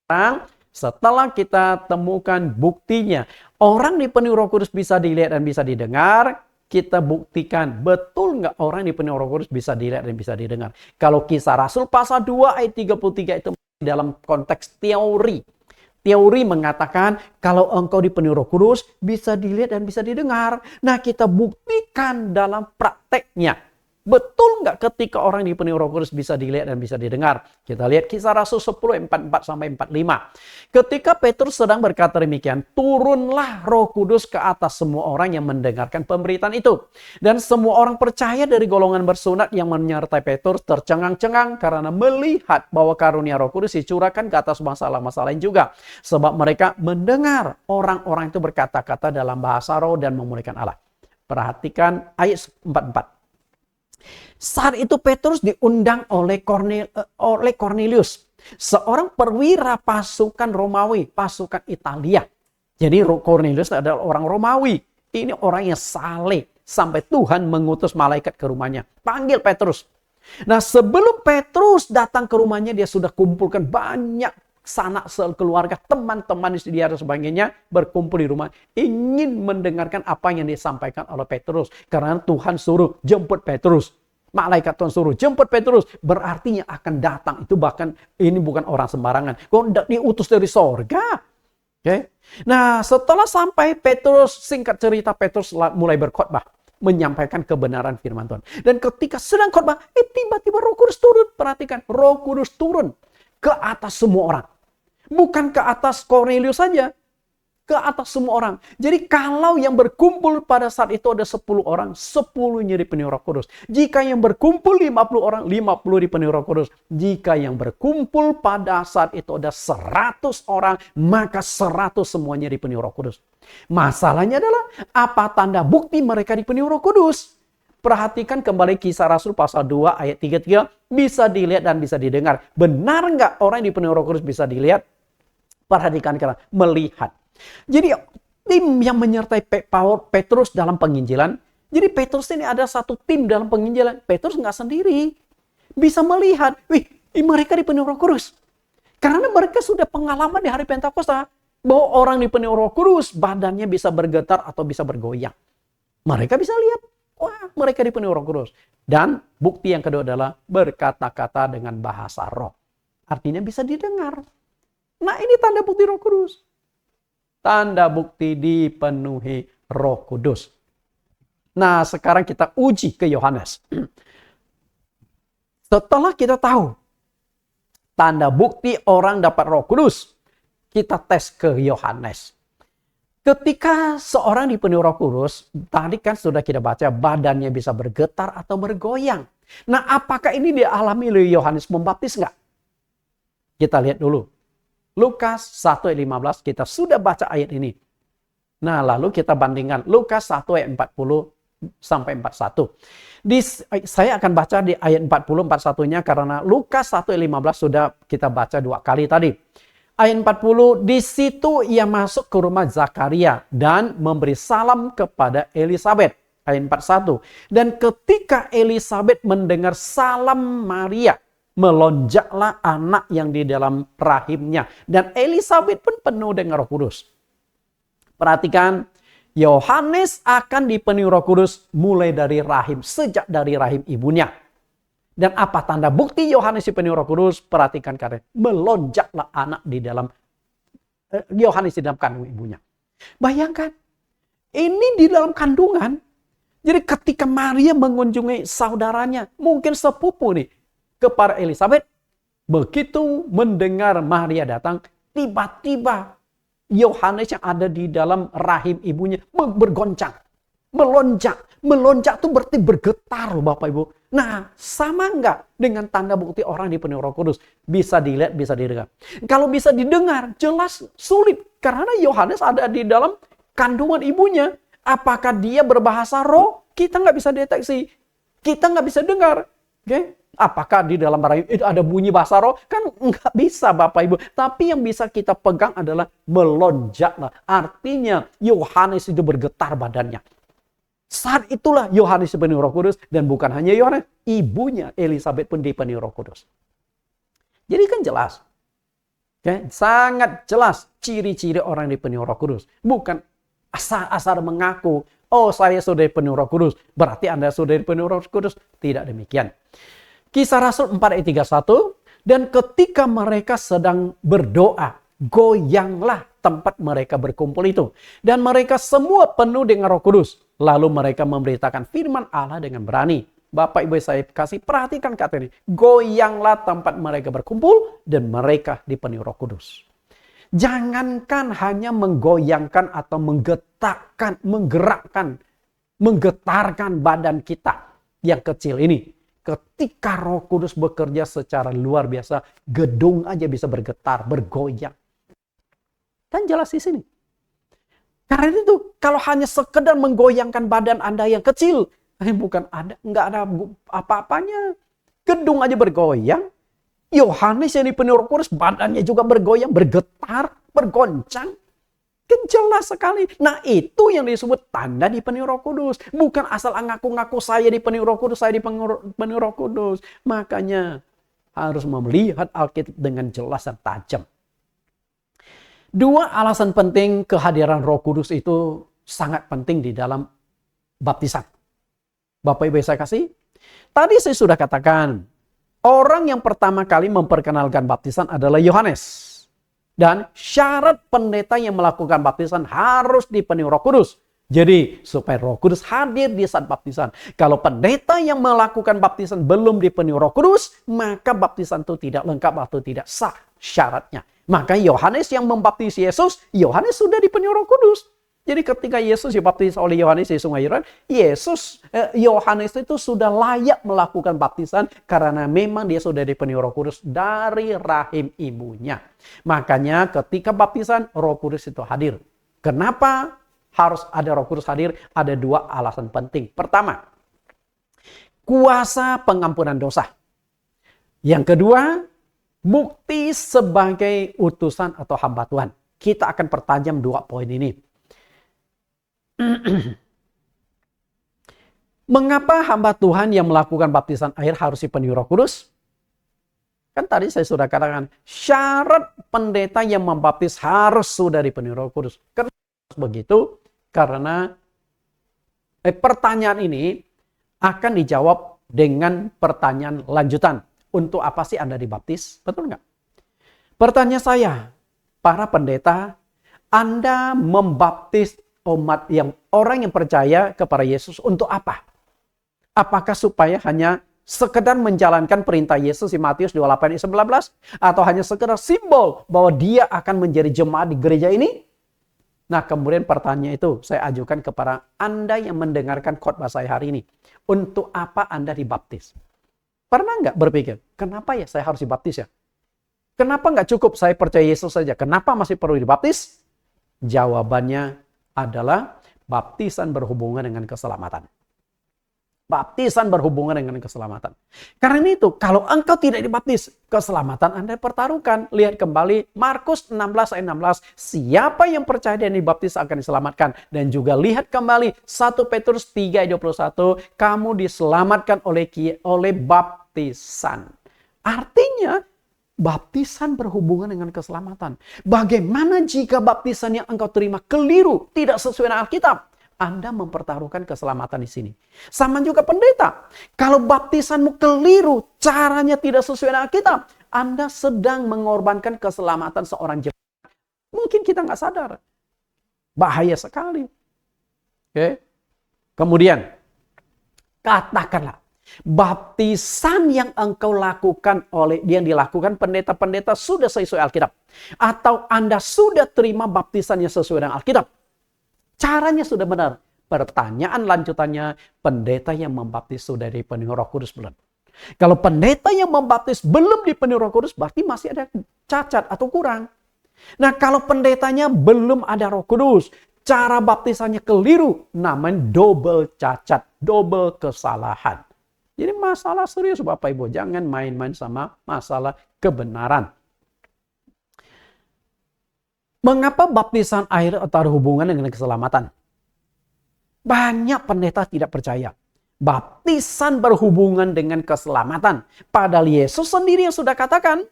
Nah, setelah kita temukan buktinya, orang dipenuhi Roh Kudus bisa dilihat dan bisa didengar. Kita buktikan betul nggak orang dipenuhi Roh Kudus bisa dilihat dan bisa didengar. Kalau Kisah Rasul pasal 2 ayat 33 itu dalam konteks teori. Teori mengatakan kalau engkau dipenuhi Roh Kudus bisa dilihat dan bisa didengar. Nah, kita buktikan dalam prakteknya. Betul nggak ketika orang dipenuhi Roh Kudus bisa dilihat dan bisa didengar? Kita lihat Kisah Rasul 10 44 sampai 45. Ketika Petrus sedang berkata demikian, turunlah Roh Kudus ke atas semua orang yang mendengarkan pemberitaan itu. Dan semua orang percaya dari golongan bersunat yang menyertai Petrus tercengang-cengang karena melihat bahwa karunia Roh Kudus dicurahkan ke atas masalah-masalah lain juga. Sebab mereka mendengar orang-orang itu berkata-kata dalam bahasa roh dan memuliakan Allah. Perhatikan ayat 44. Saat itu Petrus diundang oleh Cornelius, seorang perwira pasukan Romawi, pasukan Italia. Jadi Cornelius adalah orang Romawi. Ini orang yang saleh sampai Tuhan mengutus malaikat ke rumahnya. Panggil Petrus. Nah, sebelum Petrus datang ke rumahnya, dia sudah kumpulkan banyak sanak sekeluarga, teman-teman di dia dan sebagainya berkumpul di rumah. Ingin mendengarkan apa yang disampaikan oleh Petrus. Karena Tuhan suruh jemput Petrus. Malaikat Tuhan suruh jemput Petrus. Berarti yang akan datang itu bahkan ini bukan orang sembarangan. Kok diutus dari sorga. Okay. Nah, setelah sampai Petrus, singkat cerita Petrus mulai berkhotbah. Menyampaikan kebenaran firman Tuhan. Dan ketika sedang khotbah, tiba-tiba Roh Kudus turun. Perhatikan, Roh Kudus turun ke atas semua orang. Bukan ke atas Cornelius saja. ke atas semua orang. Jadi kalau yang berkumpul pada saat itu ada 10 orang, 10-nya dipenuhi Roh Kudus. Jika yang berkumpul 50 orang, 50 dipenuhi Roh Kudus. Jika yang berkumpul pada saat itu ada 100 orang, maka 100 semuanya dipenuhi Roh Kudus. Masalahnya adalah apa tanda bukti mereka dipenuhi Roh Kudus? Perhatikan kembali Kisah Rasul pasal 2 ayat 33, bisa dilihat dan bisa didengar. Benar nggak orang yang dipenuhi Roh Kudus bisa dilihat? Perhatikan karena melihat. Jadi tim yang menyertai Petrus dalam penginjilan. Jadi Petrus ini ada satu tim dalam penginjilan. Petrus nggak sendiri. Bisa melihat, mereka dipenuhi Roh Kudus. Karena mereka sudah pengalaman di hari Pentakosta. Bahwa orang dipenuhi Roh Kudus, badannya bisa bergetar atau bisa bergoyang. Mereka bisa lihat, wah mereka dipenuhi Roh Kudus. Dan bukti yang kedua adalah berkata-kata dengan bahasa roh. Artinya bisa didengar. Nah ini tanda bukti Roh Kudus. Tanda bukti dipenuhi Roh Kudus. Nah, sekarang kita uji ke Yohanes. Setelah kita tahu tanda bukti orang dapat Roh Kudus, kita tes ke Yohanes. Ketika seorang dipenuhi Roh Kudus, tadi kan sudah kita baca badannya bisa bergetar atau bergoyang. Nah, apakah ini dialami oleh Yohanes Pembaptis enggak? Kita lihat dulu. Lukas 1 ayat 15, kita sudah baca ayat ini. Nah, lalu kita bandingkan Lukas 1 ayat 40 sampai 41. Saya akan baca di ayat 40, 41-nya karena Lukas 1 ayat 15 sudah kita baca 2 kali tadi. Ayat 40, di situ ia masuk ke rumah Zakaria dan memberi salam kepada Elisabet. Ayat 41, dan ketika Elisabet mendengar salam Maria, melonjaklah anak yang di dalam rahimnya. Dan Elisabet pun penuh dengan Roh Kudus. Perhatikan, Yohanes akan dipenuhi Roh Kudus mulai dari rahim, sejak dari rahim ibunya. Dan apa tanda bukti Yohanes dipenuhi Roh Kudus? Perhatikan karena melonjaklah anak di dalam Yohanes di dalam kandung ibunya. Bayangkan, ini di dalam kandungan. Jadi ketika Maria mengunjungi saudaranya, mungkin sepupu nih, kepada Elisabet, begitu mendengar Maria datang, tiba-tiba Yohanes yang ada di dalam rahim ibunya bergoncang, melonjak. Melonjak itu berarti bergetar, Bapak Ibu. Nah, sama enggak dengan tanda bukti orang dipenuhi Roh Kudus? Bisa dilihat, bisa didengar. Kalau bisa didengar, jelas sulit. Karena Yohanes ada di dalam kandungan ibunya. Apakah dia berbahasa roh? Kita nggak bisa deteksi. Kita nggak bisa dengar. Oke? Apakah di dalam rahim itu ada bunyi bahasa roh? Kan nggak bisa Bapak Ibu. Tapi yang bisa kita pegang adalah melonjaklah. Artinya Yohanes itu bergetar badannya. Saat itulah Yohanes dipenuhi Roh Kudus. Dan bukan hanya Yohanes, ibunya Elisabet pun dipenuhi Roh Kudus. Jadi kan jelas. Okay? Sangat jelas ciri-ciri orang dipenuhi Roh Kudus. Bukan asal-asal mengaku, oh saya sudah dipenuhi Roh Kudus, berarti Anda sudah dipenuhi Roh Kudus. Tidak demikian. Kisah Rasul 4 ayat 31, dan ketika mereka sedang berdoa, goyanglah tempat mereka berkumpul itu. Dan mereka semua penuh dengan Roh Kudus. Lalu mereka memberitakan firman Allah dengan berani. Bapak Ibu saya kasih perhatikan kata ini. Goyanglah tempat mereka berkumpul dan mereka dipenuhi Roh Kudus. Jangankan hanya menggoyangkan atau menggetarkan, menggetarkan badan kita yang kecil ini. Ketika Roh Kudus bekerja secara luar biasa, gedung aja bisa bergetar, bergoyang. Kan jelas di sini. Karena itu, kalau hanya sekedar menggoyangkan badan Anda yang kecil, nggak ada apa-apanya. Gedung aja bergoyang. Yohanes yang dipenuhi Roh Kudus, badannya juga bergoyang, bergetar, bergoncang. Kan jelas sekali. Nah itu yang disebut tanda dipenuhi Roh Kudus. Bukan asal ngaku-ngaku saya dipenuhi Roh Kudus, saya dipenuhi Roh Kudus. Makanya harus melihat Alkitab dengan jelas dan tajam. 2 alasan penting kehadiran Roh Kudus itu sangat penting di dalam baptisan. Bapak Ibu saya kasih. Tadi saya sudah katakan, orang yang pertama kali memperkenalkan baptisan adalah Yohanes. Dan syarat pendeta yang melakukan baptisan harus dipenuhi Roh Kudus. Jadi supaya Roh Kudus hadir di saat baptisan. Kalau pendeta yang melakukan baptisan belum dipenuhi Roh Kudus, maka baptisan itu tidak lengkap atau tidak sah syaratnya. Maka Yohanes yang membaptis Yesus, Yohanes sudah dipenuhi Roh Kudus. Jadi ketika Yesus dibaptis oleh Yohanes di Sungai Yordan, Yohanes itu sudah layak melakukan baptisan karena memang dia sudah dipenuhi Roh Kudus dari rahim ibunya. Makanya ketika baptisan, Roh Kudus itu hadir. Kenapa harus ada Roh Kudus hadir? Ada dua alasan penting. Pertama, kuasa pengampunan dosa. Yang kedua, bukti sebagai utusan atau hamba Tuhan. Kita akan pertajam dua poin ini. Mengapa hamba Tuhan yang melakukan baptisan air harus dipenuhi Roh Kudus? Kan tadi saya sudah katakan, syarat pendeta yang membaptis harus sudah dipenuhi Roh Kudus. Kenapa begitu? Karena pertanyaan ini akan dijawab dengan pertanyaan lanjutan. Untuk apa sih Anda dibaptis? Betul nggak? Pertanyaan saya, para pendeta, Anda membaptis orang yang percaya kepada Yesus untuk apa? Apakah supaya hanya sekedar menjalankan perintah Yesus di Matius 28 ayat 19? Atau hanya sekedar simbol bahwa dia akan menjadi jemaat di gereja ini? Nah, kemudian pertanyaan itu saya ajukan kepada Anda yang mendengarkan khotbah saya hari ini. Untuk apa Anda dibaptis? Pernah nggak berpikir, kenapa ya saya harus dibaptis ya? Kenapa nggak cukup saya percaya Yesus saja? Kenapa masih perlu dibaptis? Jawabannya adalah baptisan berhubungan dengan keselamatan. Baptisan berhubungan dengan keselamatan. Karena itu, kalau engkau tidak dibaptis, keselamatan Anda pertaruhkan. Lihat kembali Markus 16 ayat 16. Siapa yang percaya dan dibaptis akan diselamatkan. Dan juga lihat kembali 1 Petrus 3 ayat 21. Kamu diselamatkan oleh baptisan. Artinya, baptisan berhubungan dengan keselamatan. Bagaimana jika baptisan yang engkau terima keliru, tidak sesuai dengan Alkitab? Anda mempertaruhkan keselamatan di sini. Sama juga pendeta. Kalau baptisanmu keliru, caranya tidak sesuai dengan Alkitab, Anda sedang mengorbankan keselamatan seorang jemaat. Mungkin kita nggak sadar. Bahaya sekali. Oke. Kemudian, katakanlah, baptisan yang engkau lakukan yang dilakukan pendeta-pendeta sudah sesuai Alkitab. Atau Anda sudah terima baptisan yang sesuai dengan Alkitab. Caranya sudah benar. Pertanyaan lanjutannya, pendeta yang membaptis sudah dipenuhi Roh Kudus belum? Kalau pendeta yang membaptis belum dipenuhi Roh Kudus, berarti masih ada cacat atau kurang. Nah, kalau pendetanya belum ada Roh Kudus, cara baptisannya keliru, namanya double cacat, double kesalahan. Jadi masalah serius Bapak Ibu, jangan main-main sama masalah kebenaran. Mengapa baptisan air ada hubungan dengan keselamatan? Banyak pendeta tidak percaya. Baptisan berhubungan dengan keselamatan. Padahal Yesus sendiri yang sudah katakan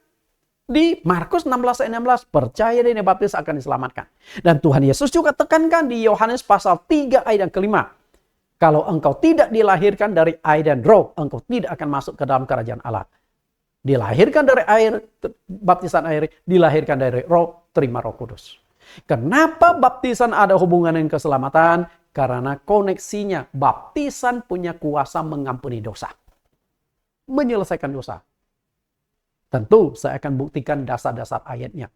di Markus 16 ayat 16, percaya dan dibaptis akan diselamatkan. Dan Tuhan Yesus juga tekankan di Yohanes pasal 3 ayat yang kelima. Kalau engkau tidak dilahirkan dari air dan roh, engkau tidak akan masuk ke dalam kerajaan Allah. Dilahirkan dari air, baptisan air, dilahirkan dari roh, terima Roh Kudus. Kenapa baptisan ada hubungan dengan keselamatan? Karena koneksinya, baptisan punya kuasa mengampuni dosa. Menyelesaikan dosa. Tentu saya akan buktikan dasar-dasar ayatnya.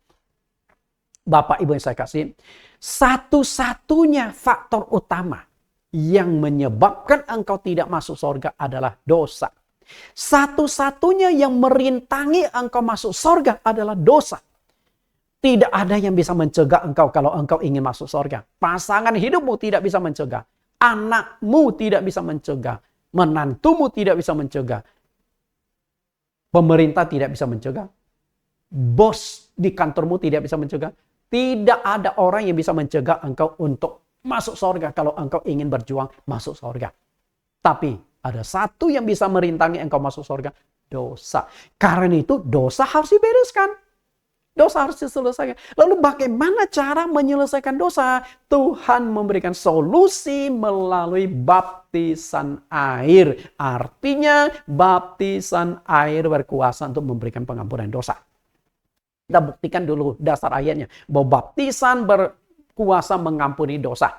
Bapak Ibu yang saya kasih, satu-satunya faktor utama yang menyebabkan engkau tidak masuk surga adalah dosa. Satu-satunya yang merintangi engkau masuk surga adalah dosa. Tidak ada yang bisa mencegah engkau kalau engkau ingin masuk surga. Pasangan hidupmu tidak bisa mencegah. Anakmu tidak bisa mencegah. Menantumu tidak bisa mencegah. Pemerintah tidak bisa mencegah. Bos di kantormu tidak bisa mencegah. Tidak ada orang yang bisa mencegah engkau untuk masuk surga kalau engkau ingin berjuang masuk surga. Tapi ada satu yang bisa merintangi engkau masuk surga, dosa. Karena itu dosa harus dibereskan. Dosa harus diselesaikan. Lalu bagaimana cara menyelesaikan dosa? Tuhan memberikan solusi melalui baptisan air. Artinya baptisan air berkuasa untuk memberikan pengampunan dosa. Kita buktikan dulu dasar ayatnya. Bahwa baptisan berkuasa mengampuni dosa.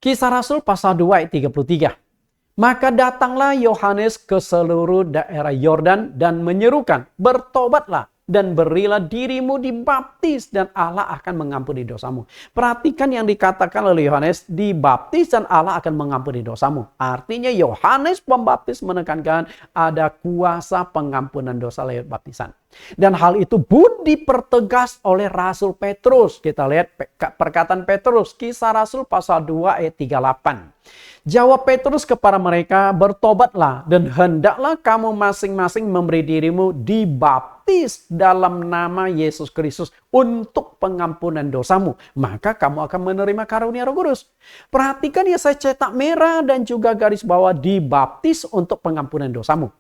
Kisah Rasul pasal 2 ayat 33. Maka datanglah Yohanes ke seluruh daerah Yordan dan menyerukan, bertobatlah, dan berilah dirimu dibaptis dan Allah akan mengampuni dosamu. Perhatikan yang dikatakan oleh Yohanes, dibaptis dan Allah akan mengampuni dosamu. Artinya Yohanes Pembaptis menekankan ada kuasa pengampunan dosa lewat baptisan. Dan hal itu pun dipertegas oleh Rasul Petrus. Kita lihat perkataan Petrus, Kisah Rasul pasal 2 ayat 38. Jawab Petrus kepada mereka, bertobatlah dan hendaklah kamu masing-masing memberi dirimu dibaptis dalam nama Yesus Kristus untuk pengampunan dosamu. Maka kamu akan menerima karunia Roh Kudus. Perhatikan ya, saya cetak merah dan juga garis bawah dibaptis untuk pengampunan dosamu.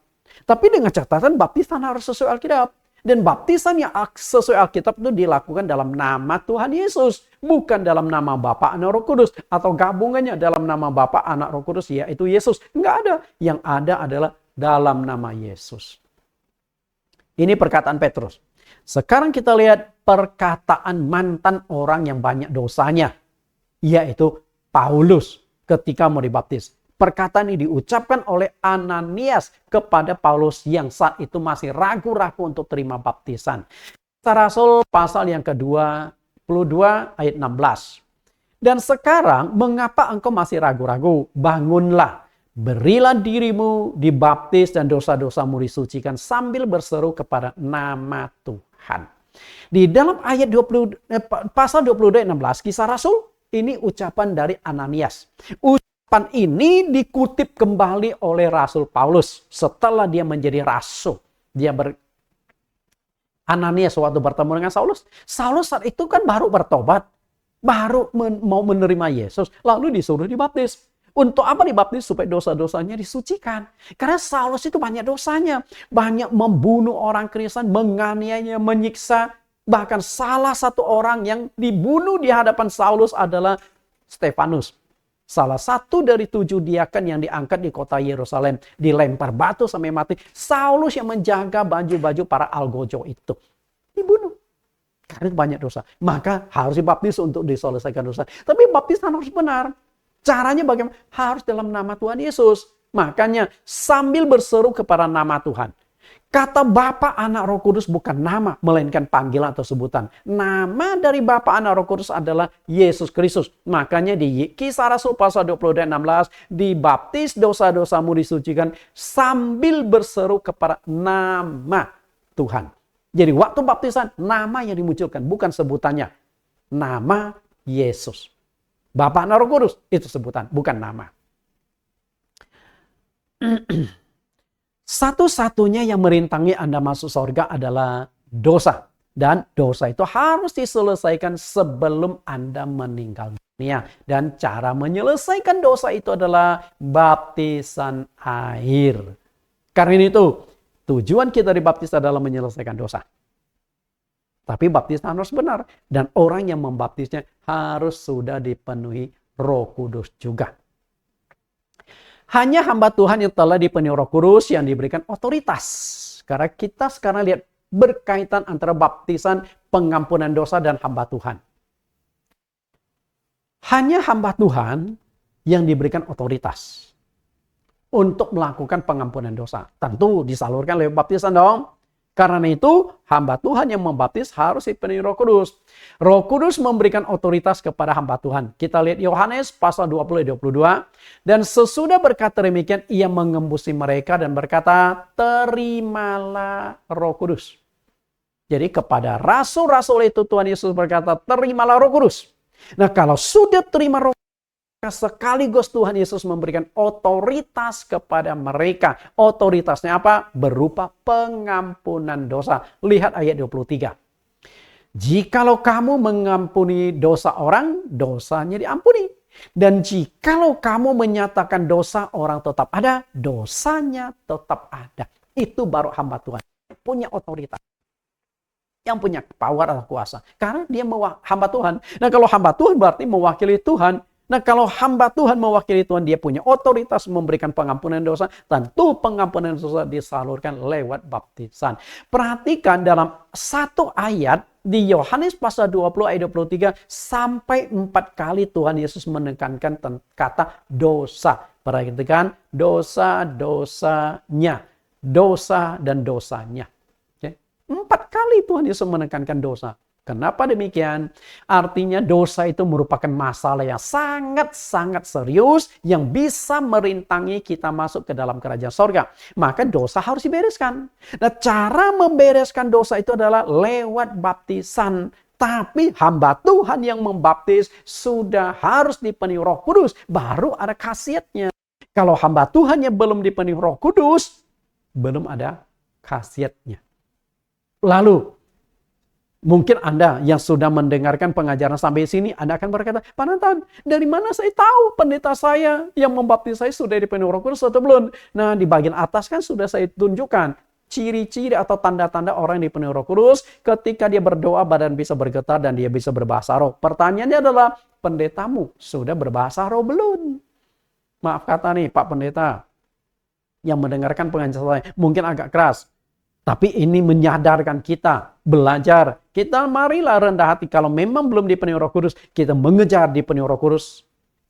Tapi dengan catatan baptisan harus sesuai Alkitab. Dan baptisan yang sesuai Alkitab itu dilakukan dalam nama Tuhan Yesus. Bukan dalam nama Bapa, Anak, Roh Kudus. Atau gabungannya dalam nama Bapa, Anak, Roh Kudus, yaitu Yesus. Enggak ada. Yang ada adalah dalam nama Yesus. Ini perkataan Petrus. Sekarang kita lihat perkataan mantan orang yang banyak dosanya. Yaitu Paulus ketika mau dibaptis. Perkataan ini diucapkan oleh Ananias kepada Paulus yang saat itu masih ragu-ragu untuk terima baptisan. Kisah Rasul pasal yang ke-22 ayat 16. Dan sekarang mengapa engkau masih ragu-ragu? Bangunlah, berilah dirimu dibaptis dan dosa-dosamu disucikan sambil berseru kepada nama Tuhan. Di dalam ayat pasal 22 ayat 16 Kisah Rasul ini ucapan dari Ananias. Ucapan ini dikutip kembali oleh Rasul Paulus setelah dia menjadi rasul. Ananias waktu bertemu dengan Saulus. Saulus saat itu kan baru bertobat. Baru mau menerima Yesus. Lalu disuruh dibaptis. Untuk apa dibaptis? Supaya dosa-dosanya disucikan. Karena Saulus itu banyak dosanya. Banyak membunuh orang Kristen, menganiaya, menyiksa. Bahkan salah satu orang yang dibunuh di hadapan Saulus adalah Stefanus. Salah satu dari 7 diaken yang diangkat di kota Yerusalem. Dilempar batu sampai mati. Saulus yang menjaga baju-baju para algojo itu. Dibunuh. Karena banyak dosa. Maka harus dibaptis untuk diselesaikan dosa. Tapi baptisan harus benar. Caranya bagaimana? Harus dalam nama Tuhan Yesus. Makanya sambil berseru kepada nama Tuhan. Kata Bapa, Anak, Roh Kudus bukan nama, melainkan panggilan atau sebutan. Nama dari Bapa, Anak, Roh Kudus adalah Yesus Kristus. Makanya di Kisah Rasul pasal 22 16, dibaptis dosa-dosamu disucikan sambil berseru kepada nama Tuhan. Jadi waktu baptisan, nama yang dimunculkan, bukan sebutannya. Nama Yesus. Bapa, Anak, Roh Kudus, itu sebutan, bukan nama. Satu-satunya yang merintangi Anda masuk surga adalah dosa. Dan dosa itu harus diselesaikan sebelum Anda meninggal dunia. Dan cara menyelesaikan dosa itu adalah baptisan air. Karena itu, tujuan kita dibaptis adalah menyelesaikan dosa. Tapi baptisan harus benar. Dan orang yang membaptisnya harus sudah dipenuhi Roh Kudus juga. Hanya hamba Tuhan yang telah dipenuhi Roh Kudus yang diberikan otoritas. Karena kita sekarang lihat berkaitan antara baptisan, pengampunan dosa, dan hamba Tuhan. Hanya hamba Tuhan yang diberikan otoritas untuk melakukan pengampunan dosa. Tentu disalurkan lewat baptisan dong. Karena itu, hamba Tuhan yang membaptis harus dipenuhi Roh Kudus. Roh Kudus memberikan otoritas kepada hamba Tuhan. Kita lihat Yohanes pasal 20-22. Dan sesudah berkata demikian, ia mengembusi mereka dan berkata, terimalah Roh Kudus. Jadi kepada rasul-rasul itu Tuhan Yesus berkata, terimalah Roh Kudus. Nah kalau sudah terima Roh Kudus, sekaligus Tuhan Yesus memberikan otoritas kepada mereka. Otoritasnya apa? Berupa pengampunan dosa. Lihat ayat 23. Jikalau kamu mengampuni dosa orang, dosanya diampuni. Dan jikalau kamu menyatakan dosa orang tetap ada, dosanya tetap ada. Itu baru hamba Tuhan. Punya otoritas. Yang punya power atau kuasa. Karena dia hamba Tuhan. Nah kalau hamba Tuhan berarti mewakili Tuhan. Nah kalau hamba Tuhan mewakili Tuhan, dia punya otoritas memberikan pengampunan dosa. Tentu pengampunan dosa disalurkan lewat baptisan. Perhatikan dalam satu ayat di Yohanes pasal 20 ayat 23 sampai 4 kali Tuhan Yesus menekankan kata dosa. Perhatikan dosa-dosanya. Dosa dan dosanya. 4 kali Tuhan Yesus menekankan dosa. Kenapa demikian? Artinya dosa itu merupakan masalah yang sangat-sangat serius yang bisa merintangi kita masuk ke dalam kerajaan sorga. Maka dosa harus dibereskan. Nah, cara membereskan dosa itu adalah lewat baptisan. Tapi hamba Tuhan yang membaptis sudah harus dipenuhi Roh Kudus. Baru ada khasiatnya. Kalau hamba Tuhan yang belum dipenuhi Roh Kudus, belum ada khasiatnya. Lalu, mungkin Anda yang sudah mendengarkan pengajaran sampai sini, Anda akan berkata, Pak Nathan, dari mana saya tahu pendeta saya yang membaptis saya sudah dipenuhi Roh Kudus atau belum? Nah, di bagian atas kan sudah saya tunjukkan ciri-ciri atau tanda-tanda orang yang dipenuhi Roh Kudus. Ketika dia berdoa, badan bisa bergetar dan dia bisa berbahasa roh. Pertanyaannya adalah, pendetamu sudah berbahasa roh belum? Maaf kata nih, Pak Pendeta, yang mendengarkan pengajaran saya mungkin agak keras. Tapi ini menyadarkan kita, belajar. Kita marilah rendah hati kalau memang belum dipenuhi Roh Kudus, kita mengejar dipenuhi Roh Kudus.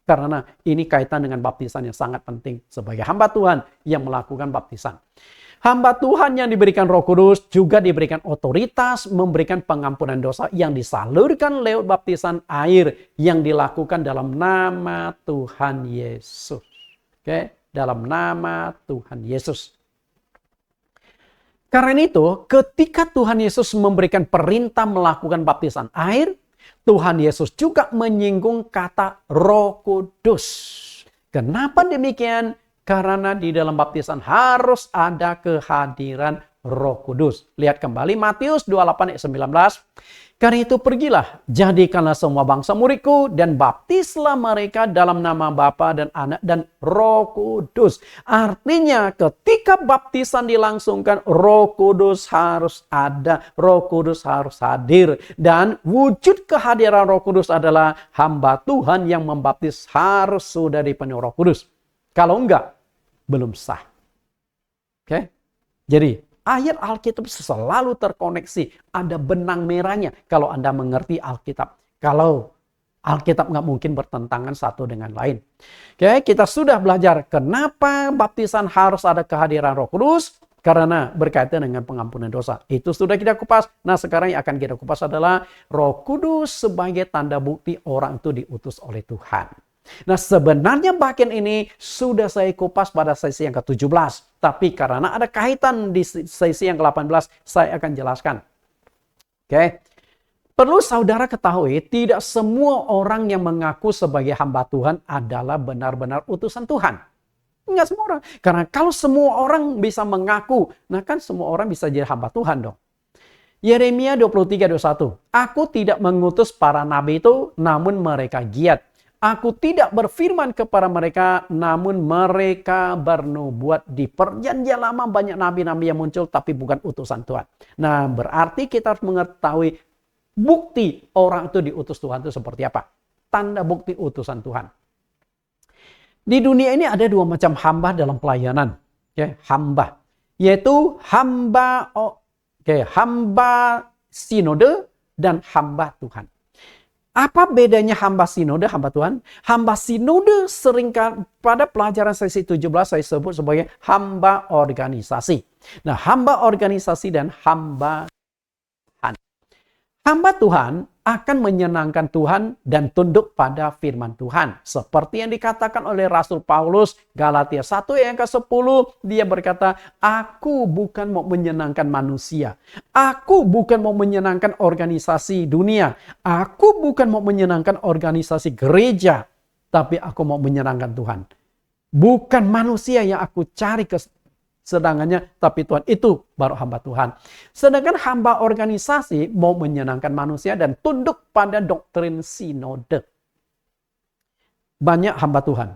Karena ini kaitan dengan baptisan yang sangat penting sebagai hamba Tuhan yang melakukan baptisan. Hamba Tuhan yang diberikan Roh Kudus juga diberikan otoritas memberikan pengampunan dosa yang disalurkan lewat baptisan air yang dilakukan dalam nama Tuhan Yesus. Oke, dalam nama Tuhan Yesus. Karena itu, ketika Tuhan Yesus memberikan perintah melakukan baptisan air, Tuhan Yesus juga menyinggung kata Roh Kudus. Kenapa demikian? Karena di dalam baptisan harus ada kehadiran Roh Kudus. Lihat kembali Matius 28 ayat 19. Karena itu pergilah, jadikanlah semua bangsa muridku dan baptislah mereka dalam nama Bapa dan Anak dan Roh Kudus. Artinya ketika baptisan dilangsungkan, Roh Kudus harus ada, Roh Kudus harus hadir. Dan wujud kehadiran Roh Kudus adalah hamba Tuhan yang membaptis harus sudah dipenuhi Roh Kudus. Kalau enggak, belum sah. Oke? Jadi ayat Alkitab selalu terkoneksi. Ada benang merahnya kalau Anda mengerti Alkitab. Kalau Alkitab nggak mungkin bertentangan satu dengan lain. Oke, kita sudah belajar kenapa baptisan harus ada kehadiran Roh Kudus. Karena berkaitan dengan pengampunan dosa. Itu sudah kita kupas. Nah, sekarang yang akan kita kupas adalah Roh Kudus sebagai tanda bukti orang itu diutus oleh Tuhan. Nah, sebenarnya bagian ini sudah saya kupas pada sesi yang ke-17. Tapi karena ada kaitan di sesi yang ke-18, saya akan jelaskan. Oke. Perlu saudara ketahui, tidak semua orang yang mengaku sebagai hamba Tuhan adalah benar-benar utusan Tuhan. Enggak semua orang. Karena kalau semua orang bisa mengaku, nah kan semua orang bisa jadi hamba Tuhan dong. Yeremia 23:21. Aku tidak mengutus para nabi itu, namun mereka giat. Aku tidak berfirman kepada mereka, namun mereka bernubuat. Di perjanjian lama banyak nabi-nabi yang muncul, tapi bukan utusan Tuhan. Nah, berarti kita harus mengetahui bukti orang itu diutus Tuhan itu seperti apa. Tanda bukti utusan Tuhan. Di dunia ini ada dua macam hamba dalam pelayanan. Hamba. Yaitu hamba sinode dan hamba Tuhan. Apa bedanya hamba sinode, hamba Tuhan? Hamba sinode seringkali pada pelajaran sesi 17 saya sebut sebagai hamba organisasi. Nah, hamba organisasi dan hamba Tuhan. Hamba Tuhan akan menyenangkan Tuhan dan tunduk pada firman Tuhan. Seperti yang dikatakan oleh Rasul Paulus, Galatia 1 ayat ke-10, dia berkata, aku bukan mau menyenangkan manusia. Aku bukan mau menyenangkan organisasi dunia. Aku bukan mau menyenangkan organisasi gereja. Tapi aku mau menyenangkan Tuhan. Bukan manusia yang aku cari kesenangannya, tapi Tuhan, itu baru hamba Tuhan. Sedangkan hamba organisasi mau menyenangkan manusia dan tunduk pada doktrin sinode. Banyak hamba Tuhan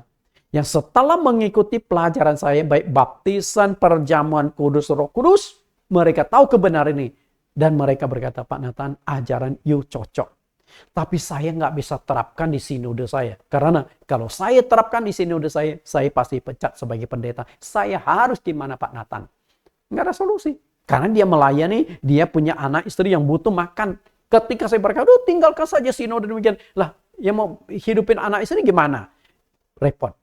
yang setelah mengikuti pelajaran saya, baik baptisan, perjamuan kudus, Roh Kudus, mereka tahu kebenaran ini. Dan mereka berkata, Pak Nathan, ajaran you cocok. Tapi saya nggak bisa terapkan di sinode saya. Karena kalau saya terapkan di sinode saya pasti pecat sebagai pendeta. Saya harus di mana Pak Nathan? Nggak ada solusi. Karena dia melayani, dia punya anak istri yang butuh makan. Ketika saya berkata, tinggalkan saja sinode demikian. Lah, yang mau hidupin anak istri gimana? Repot.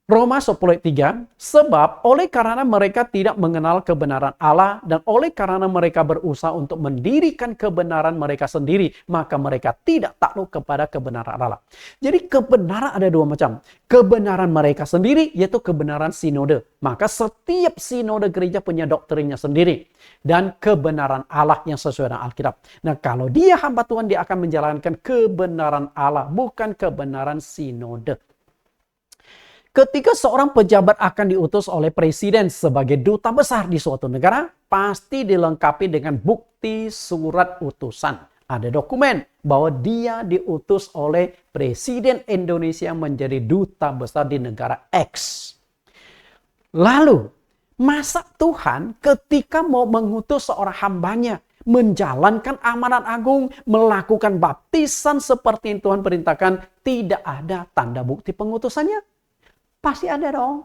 Roma 10:3, sebab oleh karena mereka tidak mengenal kebenaran Allah dan oleh karena mereka berusaha untuk mendirikan kebenaran mereka sendiri, maka mereka tidak takluk kepada kebenaran Allah. Jadi kebenaran ada dua macam. Kebenaran mereka sendiri yaitu kebenaran sinode. Maka setiap sinode gereja punya doktrinnya sendiri. Dan kebenaran Allah yang sesuai dengan Alkitab. Nah, kalau dia hamba Tuhan, dia akan menjalankan kebenaran Allah, bukan kebenaran sinode. Ketika seorang pejabat akan diutus oleh presiden sebagai duta besar di suatu negara, pasti dilengkapi dengan bukti surat utusan. Ada dokumen bahwa dia diutus oleh presiden Indonesia menjadi duta besar di negara X. Lalu, masa Tuhan ketika mau mengutus seorang hambanya, menjalankan amanat agung, melakukan baptisan seperti yang Tuhan perintahkan, tidak ada tanda bukti pengutusannya? Pasti ada dong.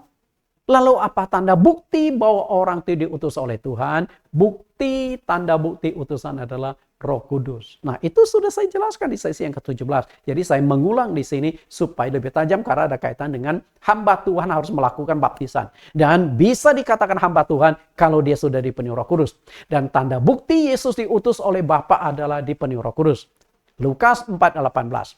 Lalu apa tanda bukti bahwa orang itu diutus oleh Tuhan? Bukti, tanda bukti utusan adalah Roh Kudus. Nah, itu sudah saya jelaskan di sesi yang ke-17. Jadi saya mengulang di sini supaya lebih tajam karena ada kaitan dengan hamba Tuhan harus melakukan baptisan. Dan bisa dikatakan hamba Tuhan kalau dia sudah dipenuhi Roh Kudus. Dan tanda bukti Yesus diutus oleh Bapa adalah dipenuhi Roh Kudus. Lukas 4:18.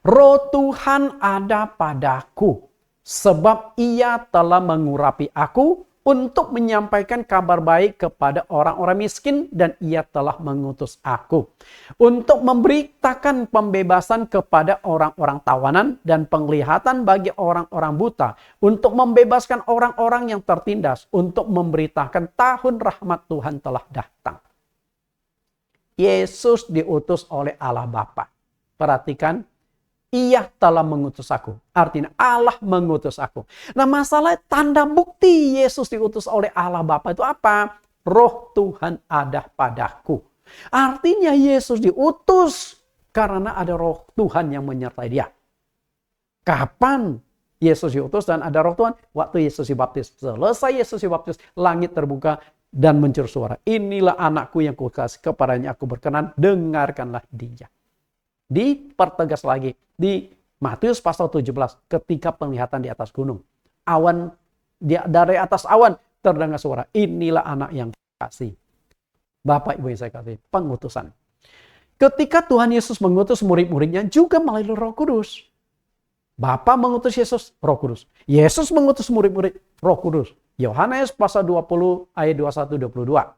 Roh Tuhan ada padaku, sebab ia telah mengurapi aku untuk menyampaikan kabar baik kepada orang-orang miskin dan ia telah mengutus aku untuk memberitakan pembebasan kepada orang-orang tawanan dan penglihatan bagi orang-orang buta, untuk membebaskan orang-orang yang tertindas, untuk memberitakan tahun rahmat Tuhan telah datang. Yesus diutus oleh Allah Bapa. Perhatikan, ia telah mengutus aku. Artinya Allah mengutus aku. Nah, masalah tanda bukti Yesus diutus oleh Allah Bapa itu apa? Roh Tuhan ada padaku. Artinya Yesus diutus karena ada Roh Tuhan yang menyertai dia. Kapan Yesus diutus dan ada Roh Tuhan? Waktu Yesus dibaptis. Selesai Yesus dibaptis, langit terbuka dan mencur suara. Inilah anakku yang kukasih, kepadanya aku berkenan, dengarkanlah dia. Dipertegas lagi di Matius pasal 17 ketika penglihatan di atas gunung. Awan, dari atas awan terdengar suara, inilah anak yang kukasih. Bapak Ibu yang saya kasih, pengutusan. Ketika Tuhan Yesus mengutus murid-muridnya juga melalui Roh Kudus. Bapa mengutus Yesus, Roh Kudus. Yesus mengutus murid-murid, Roh Kudus. Yohanes pasal 20 ayat 21-22.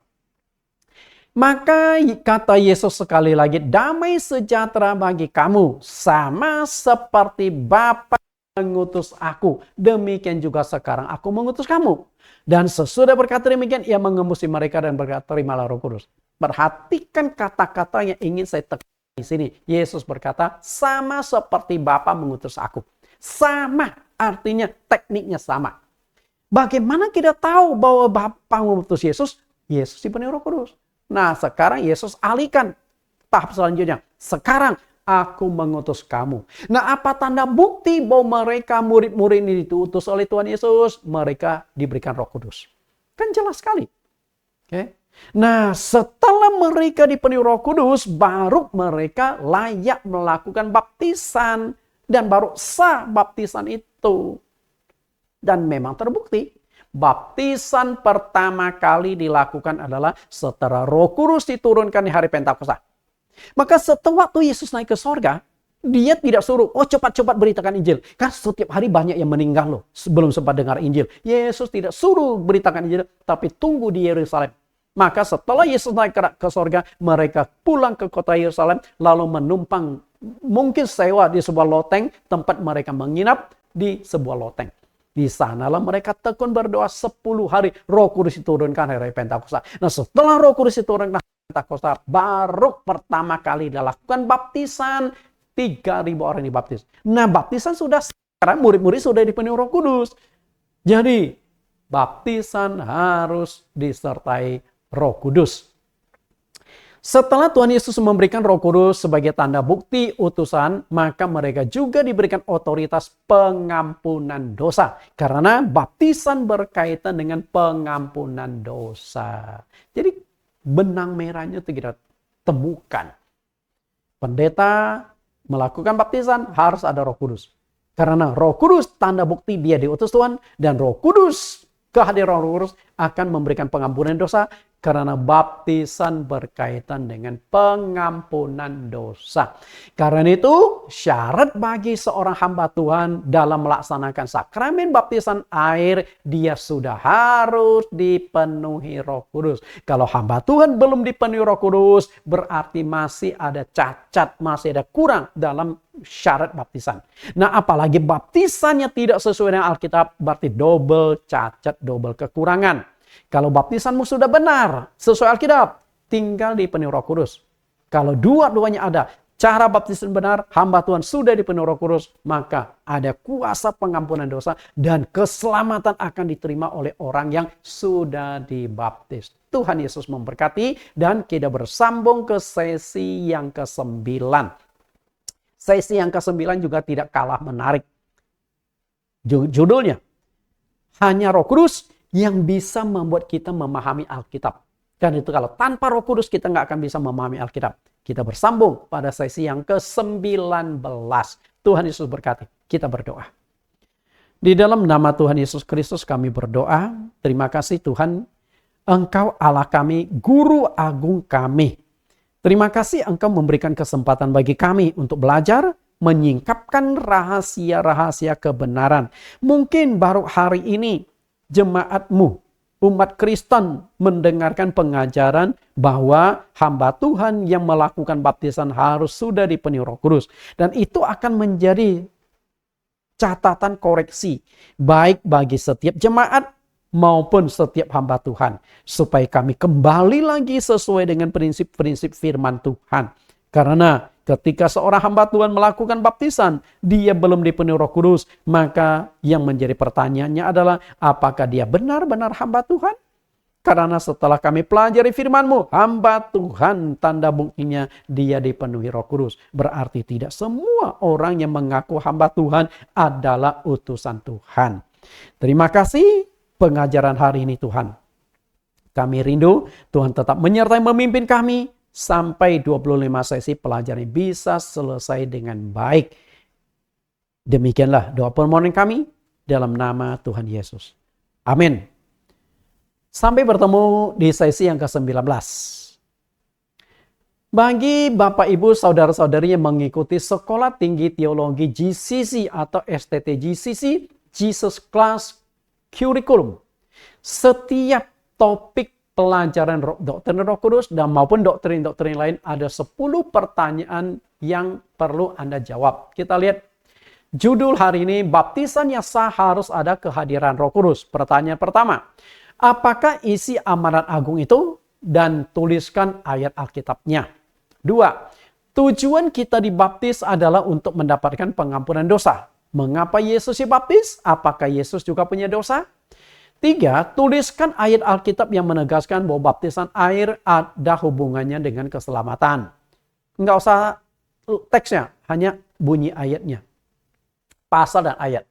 Maka kata Yesus sekali lagi, damai sejahtera bagi kamu, sama seperti Bapa mengutus aku, demikian juga sekarang aku mengutus kamu. Dan sesudah berkata demikian, ia mengembusi mereka dan berkata, terimalah Roh Kudus. Perhatikan kata-kata yang ingin saya tekan di sini. Yesus berkata, sama seperti Bapa mengutus aku. Sama, artinya tekniknya sama. Bagaimana kita tahu bahwa Bapa mengutus Yesus? Yesus dipenuhi Roh Kudus. Nah, sekarang Yesus alihkan tahap selanjutnya. Sekarang aku mengutus kamu. Nah, apa tanda bukti bahwa mereka murid-murid ini diutus oleh Tuhan Yesus? Mereka diberikan Roh Kudus. Kan jelas sekali. Oke. Nah, setelah mereka dipenuhi Roh Kudus, baru mereka layak melakukan baptisan. Dan baru sah baptisan itu. Dan memang terbukti. Baptisan pertama kali dilakukan adalah setelah Roh Kudus diturunkan di hari Pentakosta. Maka setelah waktu Yesus naik ke sorga, dia tidak suruh, cepat-cepat beritakan Injil. Kan setiap hari banyak yang meninggal loh sebelum sempat dengar Injil. Yesus tidak suruh beritakan Injil, tapi tunggu di Yerusalem. Maka setelah Yesus naik ke sorga, mereka pulang ke kota Yerusalem, lalu menumpang, mungkin sewa di sebuah loteng, tempat mereka menginap di sebuah loteng. Di sanalah mereka tekun berdoa 10 hari. Roh Kudus diturunkan hari Pentakosta. Nah, setelah Roh Kudus diturunkan hari Pentakosta, baru pertama kali dilakukan baptisan. 3.000 orang dibaptis. Nah, baptisan sudah, sekarang murid-murid sudah dipenuhi Roh Kudus. Jadi, baptisan harus disertai Roh Kudus. Setelah Tuhan Yesus memberikan Roh Kudus sebagai tanda bukti utusan, maka mereka juga diberikan otoritas pengampunan dosa. Karena baptisan berkaitan dengan pengampunan dosa. Jadi benang merahnya itu kita temukan. Pendeta melakukan baptisan harus ada Roh Kudus. Karena Roh Kudus tanda bukti dia diutus Tuhan, dan Roh Kudus, kehadiran Roh Kudus akan memberikan pengampunan dosa, karena baptisan berkaitan dengan pengampunan dosa. Karena itu, syarat bagi seorang hamba Tuhan dalam melaksanakan sakramen baptisan air, dia sudah harus dipenuhi Roh Kudus. Kalau hamba Tuhan belum dipenuhi Roh Kudus, berarti masih ada cacat, masih ada kurang dalam syarat baptisan. Nah, apalagi baptisannya tidak sesuai dengan Alkitab, berarti double cacat, double kekurangan. Kalau baptisanmu sudah benar, sesuai Alkitab, tinggal dipenuhi Roh Kudus. Kalau dua-duanya ada, cara baptisan benar, hamba Tuhan sudah dipenuhi Roh Kudus, maka ada kuasa pengampunan dosa dan keselamatan akan diterima oleh orang yang sudah dibaptis. Tuhan Yesus memberkati, dan kita bersambung ke sesi yang ke-9. Sesi yang ke-9 juga tidak kalah menarik. Judulnya, hanya Roh Kudus yang bisa membuat kita memahami Alkitab. Karena itu kalau tanpa Roh Kudus kita nggak akan bisa memahami Alkitab. Kita bersambung pada sesi yang ke-19. Tuhan Yesus berkati. Kita berdoa. Di dalam nama Tuhan Yesus Kristus kami berdoa. Terima kasih Tuhan. Engkau Allah kami, Guru Agung kami. Terima kasih Engkau memberikan kesempatan bagi kami untuk belajar, menyingkapkan rahasia-rahasia kebenaran. Mungkin baru hari ini jemaatmu, umat Kristen, mendengarkan pengajaran bahwa hamba Tuhan yang melakukan baptisan harus sudah dipenuhi Roh Kudus. Dan itu akan menjadi catatan koreksi, baik bagi setiap jemaat maupun setiap hamba Tuhan. Supaya kami kembali lagi sesuai dengan prinsip-prinsip firman Tuhan. Karena ketika seorang hamba Tuhan melakukan baptisan, dia belum dipenuhi Roh Kudus, maka yang menjadi pertanyaannya adalah, apakah dia benar-benar hamba Tuhan? Karena setelah kami pelajari firman-Mu, hamba Tuhan tanda buktinya dia dipenuhi Roh Kudus. Berarti tidak semua orang yang mengaku hamba Tuhan adalah utusan Tuhan. Terima kasih pengajaran hari ini Tuhan. Kami rindu Tuhan tetap menyertai memimpin kami, sampai 25 sesi pelajaran bisa selesai dengan baik. Demikianlah doa permohonan kami dalam nama Tuhan Yesus. Amin. Sampai bertemu di sesi yang ke-19. Bagi Bapak Ibu saudara-saudari yang mengikuti Sekolah Tinggi Teologi GCC atau STT GCC, Jesus Class Curriculum, setiap topik pelajaran doktrin Roh Kudus dan maupun doktrin-doktrin lain ada 10 pertanyaan yang perlu Anda jawab. Kita lihat judul hari ini, baptisan yang sah harus ada kehadiran Roh Kudus. Pertanyaan pertama, apakah isi amanat agung itu? Dan tuliskan ayat Alkitabnya. 2, tujuan kita dibaptis adalah untuk mendapatkan pengampunan dosa. Mengapa Yesus dibaptis? Apakah Yesus juga punya dosa? 3, tuliskan ayat Alkitab yang menegaskan bahwa baptisan air ada hubungannya dengan keselamatan. Nggak usah teksnya, hanya bunyi ayatnya. Pasal dan ayat.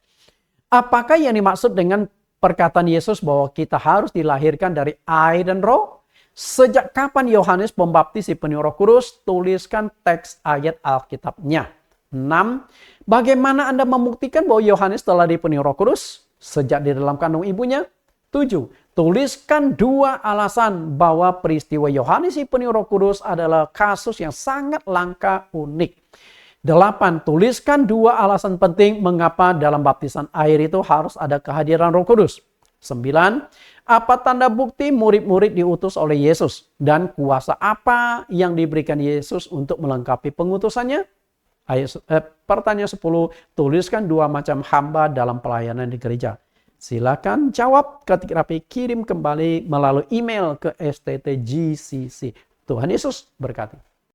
Apakah yang dimaksud dengan perkataan Yesus bahwa kita harus dilahirkan dari air dan roh? Sejak kapan Yohanes Pembaptis dipenuhi Roh Kudus? Tuliskan teks ayat Alkitabnya. 6, bagaimana Anda membuktikan bahwa Yohanes telah dipenuhi Roh Kudus? Sejak di dalam kandung ibunya. 7, tuliskan 2 alasan bahwa peristiwa Yohanes dipenuhi Roh Kudus adalah kasus yang sangat langka, unik. 8, tuliskan 2 alasan penting mengapa dalam baptisan air itu harus ada kehadiran Roh Kudus. 9, apa tanda bukti murid-murid diutus oleh Yesus dan kuasa apa yang diberikan Yesus untuk melengkapi pengutusannya? Pertanyaan 10, tuliskan 2 macam hamba dalam pelayanan di gereja. Silakan jawab, ketik rapi, kirim kembali melalui email ke STT GCC. Tuhan Yesus berkati.